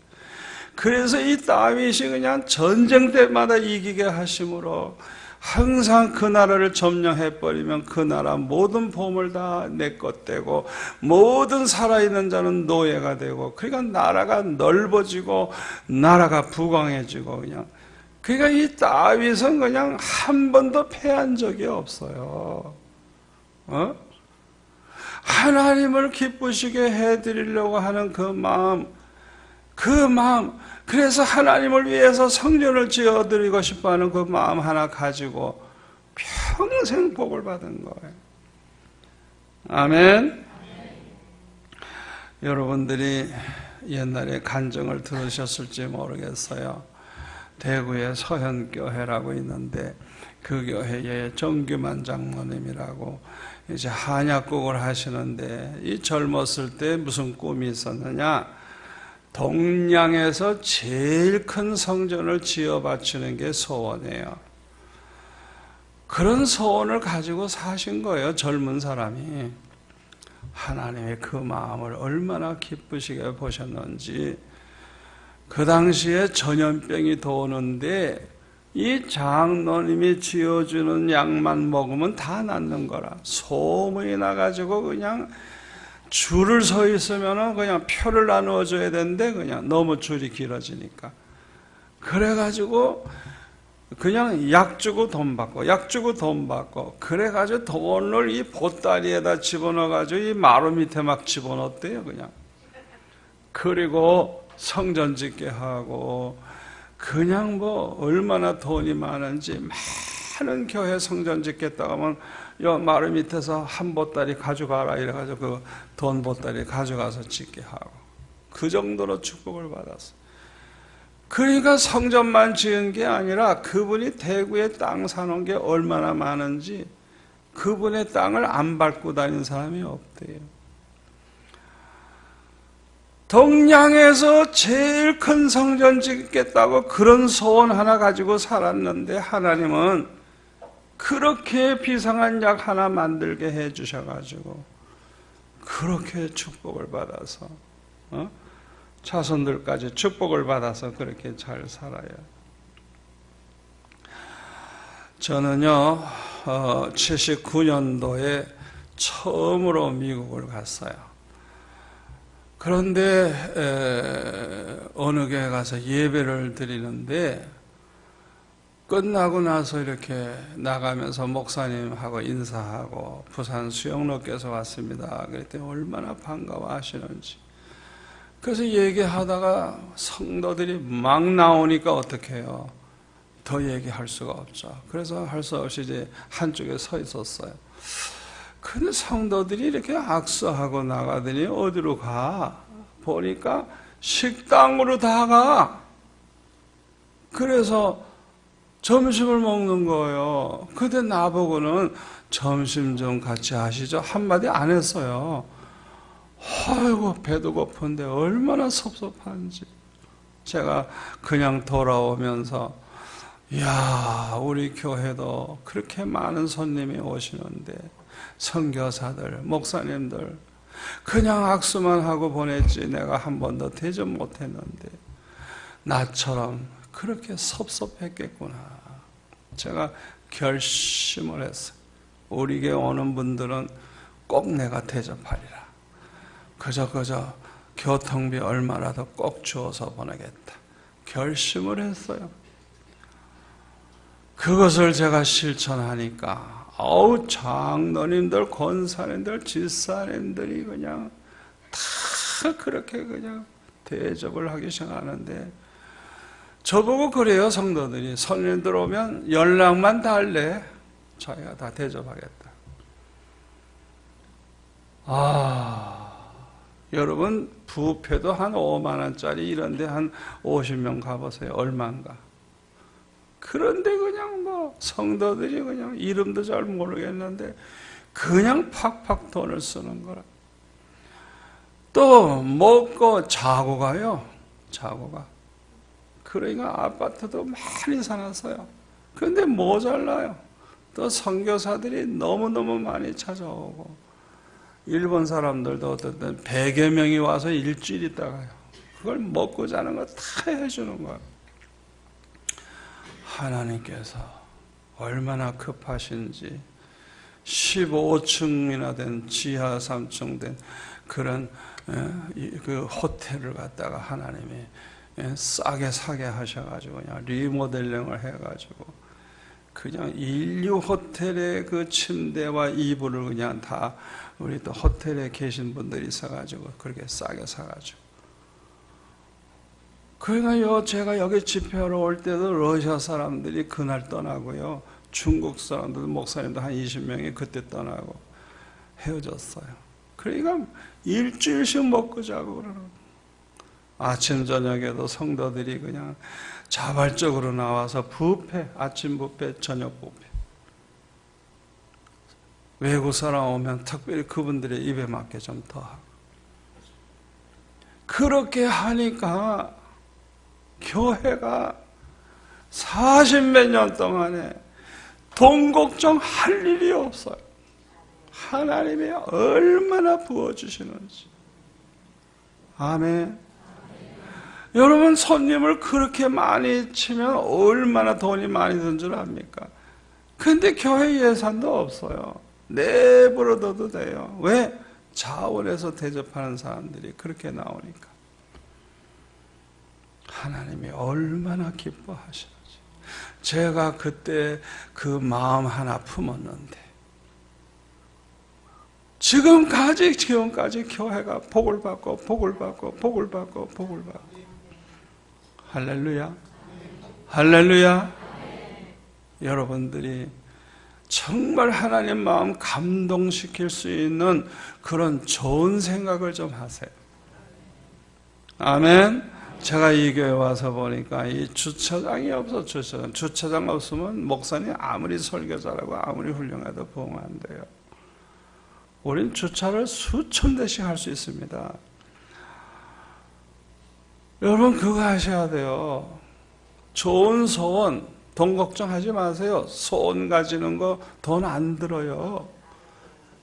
그래서 이 다윗이 그냥 전쟁 때마다 이기게 하심으로 항상 그 나라를 점령해버리면 그 나라 모든 보물 다 내 것 되고 모든 살아있는 자는 노예가 되고, 그러니까 나라가 넓어지고 나라가 부강해지고, 그러니까 이 다윗은 그냥 한 번도 패한 적이 없어요. 하나님을 기쁘시게 해드리려고 하는 그 마음, 그래서 하나님을 위해서 성전을 지어드리고 싶어하는 그 마음 하나 가지고 평생 복을 받은 거예요. 아멘. 여러분들이 옛날에 간증을 들으셨을지 모르겠어요. 대구에 서현교회라고 있는데 그 교회에 정규만 장로님이라고 이제 한약국을 하시는데, 이 젊었을 때 무슨 꿈이 있었느냐? 동양에서 제일 큰 성전을 지어 바치는 게 소원이에요. 그런 소원을 가지고 사신 거예요, 젊은 사람이. 하나님의 그 마음을 얼마나 기쁘시게 보셨는지. 그 당시에 전염병이 도는데 이 장로님이 지어주는 약만 먹으면 다 낫는 거라 소문이 나가지고 그냥 줄을 서 있으면 그냥 표를 나누어줘야 되는데 그냥 너무 줄이 길어지니까. 그래가지고 그냥 약 주고 돈 받고, 약 주고 돈 받고, 그래가지고 돈을 이 보따리에다 집어넣어가지고 이 마루 밑에 막 집어넣었대요, 그냥. 그리고 성전 짓게 하고, 그냥 뭐 얼마나 돈이 많은지 많은 교회 성전 짓겠다고 하면 요 마루 밑에서 한 보따리 가져가라 이래가지고 그 돈 보따리 가져가서 짓게 하고, 그 정도로 축복을 받았어. 그러니까 성전만 지은 게 아니라 그분이 대구에 땅 사놓은 게 얼마나 많은지 그분의 땅을 안 밟고 다니는 사람이 없대요. 동양에서 제일 큰 성전 짓겠다고 그런 소원 하나 가지고 살았는데 하나님은 그렇게 비상한 약 하나 만들게 해 주셔가지고 그렇게 축복을 받아서 자손들까지 축복을 받아서 그렇게 잘 살아요. 저는요 79년도에 처음으로 미국을 갔어요. 그런데 어느 교회 가서 예배를 드리는데 끝나고 나서 이렇게 나가면서 목사님하고 인사하고 부산 수영로께서 왔습니다. 그랬더니 얼마나 반가워하시는지. 그래서 얘기하다가 성도들이 막 나오니까 어떻게 해요? 더 얘기할 수가 없죠. 그래서 할 수 없이 이제 한쪽에 서 있었어요. 근데 성도들이 이렇게 악수하고 나가더니 어디로 가? 보니까 식당으로 다 가. 그래서 점심을 먹는 거예요. 근데 나보고는 점심 좀 같이 하시죠? 한마디 안 했어요. 아이고 배도 고픈데 얼마나 섭섭한지. 제가 그냥 돌아오면서 이야 우리 교회도 그렇게 많은 손님이 오시는데 선교사들, 목사님들 그냥 악수만 하고 보냈지 내가 한 번도 대접 못했는데 나처럼 그렇게 섭섭했겠구나. 제가 결심을 했어요. 우리 교회 오는 분들은 꼭 내가 대접하리라. 그저 교통비 얼마라도 꼭 주어서 보내겠다. 결심을 했어요. 그것을 제가 실천하니까 장로님들, 권사님들, 집사님들이 그냥 다 그렇게 그냥 대접을 하기 시작하는데 저보고 그래요. 성도들이 손님들 오면 연락만 달래. 저희가 다 대접하겠다. 여러분 부페도 한 5만 원짜리 이런데 한 50명 가보세요. 얼마인가. 그런데 그냥 뭐 성도들이 그냥 이름도 잘 모르겠는데 그냥 팍팍 돈을 쓰는 거라. 또 먹고 자고 가요. 자고 가. 그러니까 아파트도 많이 사놨어요. 그런데 모자라요. 또 선교사들이 너무너무 많이 찾아오고 일본 사람들도 어떤 때는 100여 명이 와서 일주일 있다가요. 그걸 먹고 자는 거 다 해주는 거예요. 하나님께서 얼마나 급하신지 15층이나 된 지하 3층 된 그런 그 호텔을 갖다가 하나님이 싸게 사게 하셔가지고 그냥 리모델링을 해가지고 그냥 인류 호텔의 그 침대와 이불을 그냥 다 우리 또 호텔에 계신 분들이 있어가지고 그렇게 싸게 사가지고 그러니까 제가 여기 집회하러 올 때도 러시아 사람들이 그날 떠나고요. 중국 사람들 목사님도 한 20명이 그때 떠나고 헤어졌어요. 그러니까 일주일씩 먹고 자고 그러는 거예요. 아침 저녁에도 성도들이 그냥 자발적으로 나와서 뷔페, 아침 뷔페, 저녁 뷔페. 외국 사람 오면 특별히 그분들의 입에 맞게 좀 더 하고. 그렇게 하니까 교회가 40몇 년 동안에 돈 걱정할 일이 없어요. 하나님이 얼마나 부어주시는지. 아멘. 여러분 손님을 그렇게 많이 치면 얼마나 돈이 많이 든 줄 압니까? 근데 교회 예산도 없어요. 내버려둬도 돼요. 왜? 자원해서 대접하는 사람들이 그렇게 나오니까. 하나님이 얼마나 기뻐하시는지. 제가 그때 그 마음 하나 품었는데 지금까지 교회가 복을 받고 할렐루야. 할렐루야. 여러분들이 정말 하나님 마음 감동시킬 수 있는 그런 좋은 생각을 좀 하세요. 아멘. 제가 이 교회 와서 보니까 이 주차장이 없어. 주차장 없으면 목사님 아무리 설교 잘하고 아무리 훌륭해도 부흥 안 돼요. 우린 주차를 수천 대씩 할 수 있습니다. 여러분 그거 하셔야 돼요. 좋은 소원, 돈 걱정하지 마세요. 소원 가지는 거 돈 안 들어요.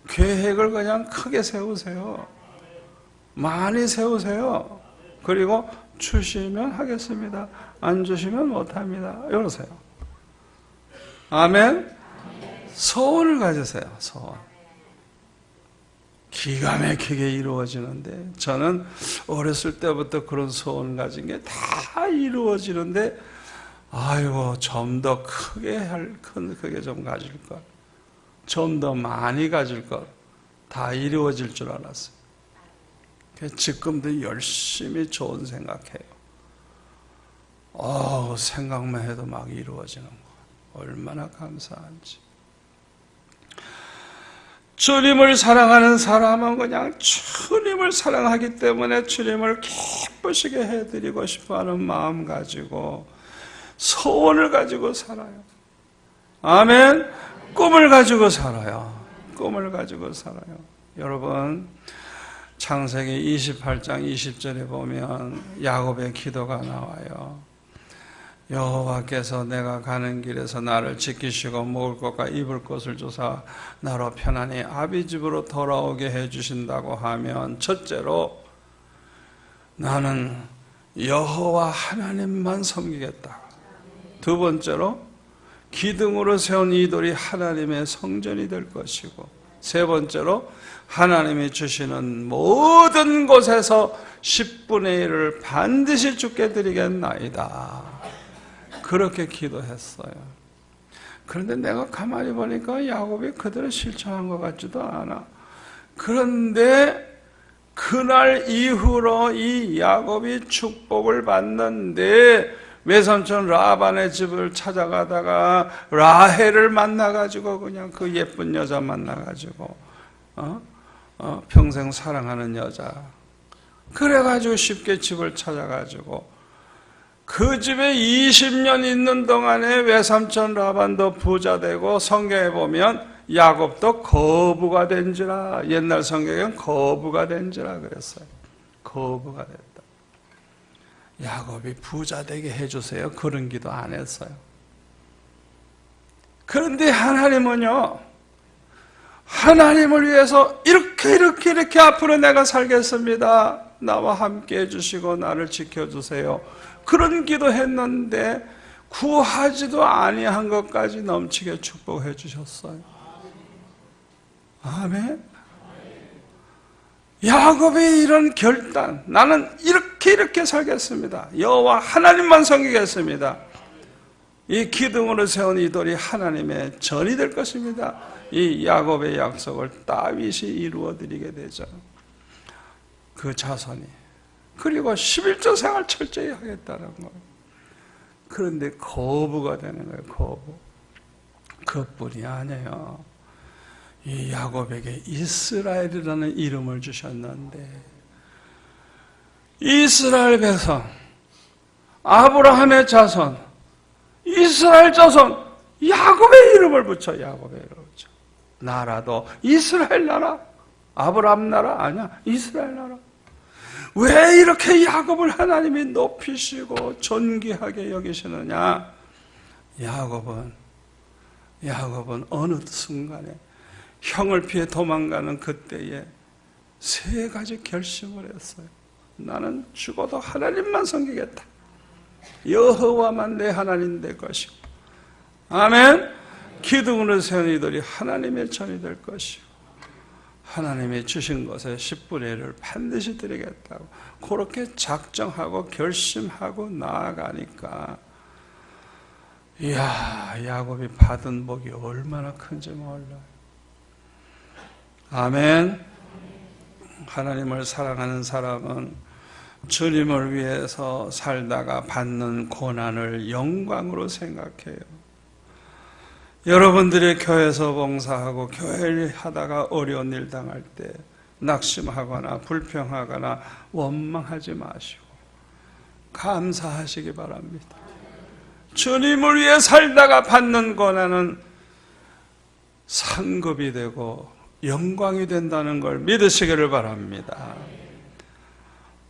계획을 그냥 크게 세우세요. 많이 세우세요. 그리고 주시면 하겠습니다. 안 주시면 못합니다. 이러세요. 아멘. 소원을 가지세요. 소원. 기가 막히게 이루어지는데, 저는 어렸을 때부터 그런 소원 가진 게 다 이루어지는데, 아이고, 좀 더 크게 크게 좀 가질 것, 좀 더 많이 가질 것, 다 이루어질 줄 알았어요. 지금도 열심히 좋은 생각해요. 생각만 해도 막 이루어지는 거, 얼마나 감사한지. 주님을 사랑하는 사람은 그냥 주님을 사랑하기 때문에 주님을 기쁘시게 해드리고 싶어하는 마음 가지고, 소원을 가지고 살아요. 아멘. 꿈을 가지고 살아요. 꿈을 가지고 살아요. 여러분, 창세기 28장 20절에 보면 야곱의 기도가 나와요. 여호와께서 내가 가는 길에서 나를 지키시고 먹을 것과 입을 것을 주사 나로 편안히 아비 집으로 돌아오게 해주신다고 하면, 첫째로 나는 여호와 하나님만 섬기겠다. 두 번째로 기둥으로 세운 이 돌이 하나님의 성전이 될 것이고, 세 번째로 하나님이 주시는 모든 곳에서 10분의 1을 반드시 주께 드리겠나이다. 그렇게 기도했어요. 그런데 내가 가만히 보니까 야곱이 그대로 실천한 것 같지도 않아. 그런데 그날 이후로 이 야곱이 축복을 받는데, 외삼촌 라반의 집을 찾아가다가 라헬을 만나가지고, 그냥 그 예쁜 여자 만나가지고 평생 사랑하는 여자, 그래가지고 쉽게 집을 찾아가지고 그 집에 20년 있는 동안에 외삼촌 라반도 부자 되고, 성경에 보면 야곱도 거부가 된지라, 옛날 성경엔 거부가 된지라 그랬어요. 거부가 됐다. 야곱이 부자 되게 해주세요. 그런 기도 안 했어요. 그런데 하나님은요, 하나님을 위해서 이렇게 앞으로 내가 살겠습니다. 나와 함께 해주시고 나를 지켜주세요. 그런 기도 했는데 구하지도 아니한 것까지 넘치게 축복해 주셨어요. 아멘. 야곱의 이런 결단, 나는 이렇게 살겠습니다. 여호와 하나님만 섬기겠습니다. 이 기둥으로 세운 이 돌이 하나님의 전이 될 것입니다. 이 야곱의 약속을 다윗이 이루어드리게 되죠. 그 자손이. 그리고 11조 생활 철저히 하겠다는 거예요. 그런데 거부가 되는 거예요. 거부. 그것뿐이 아니에요. 이 야곱에게 이스라엘이라는 이름을 주셨는데, 이스라엘 백성, 아브라함의 자손, 이스라엘 자손, 야곱의 이름을 붙여. 야곱의 이름을 붙여. 나라도 이스라엘 나라, 아브라함 나라 아니야, 이스라엘 나라. 왜 이렇게 야곱을 하나님이 높이시고 존귀하게 여기시느냐? 야곱은 어느 순간에 형을 피해 도망가는 그때에 세 가지 결심을 했어요. 나는 죽어도 하나님만 섬기겠다. 여호와만 내 하나님 될 것이고, 아멘. 기둥으로 세운 이들이 하나님의 전이 될 것이고, 하나님이 주신 것에 10분의 1을 반드시 드리겠다고 그렇게 작정하고 결심하고 나아가니까, 이야, 야곱이 받은 복이 얼마나 큰지 몰라요. 아멘. 하나님을 사랑하는 사람은 주님을 위해서 살다가 받는 고난을 영광으로 생각해요. 여러분들이 교회에서 봉사하고 교회를 하다가 어려운 일 당할 때 낙심하거나 불평하거나 원망하지 마시고 감사하시기 바랍니다. 주님을 위해 살다가 받는 고난은 상급이 되고 영광이 된다는 걸 믿으시기를 바랍니다.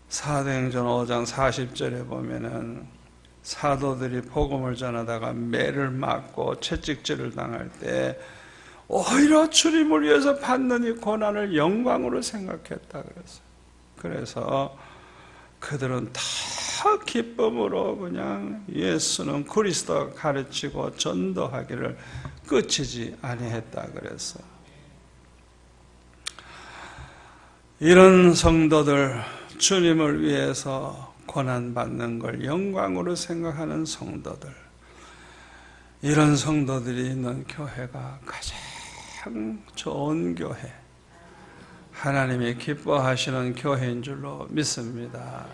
사도행전 5장 40절에 보면은 사도들이 복음을 전하다가 매를 맞고 채찍질을 당할 때 오히려 주님을 위해서 받는 이 고난을 영광으로 생각했다 그랬어요. 그래서 그들은 다 기쁨으로 그냥 예수는 그리스도가 가르치고 전도하기를 끝이지 아니했다 그랬어. 이런 성도들, 주님을 위해서 고난받는 걸 영광으로 생각하는 성도들, 이런 성도들이 있는 교회가 가장 좋은 교회, 하나님이 기뻐하시는 교회인 줄로 믿습니다.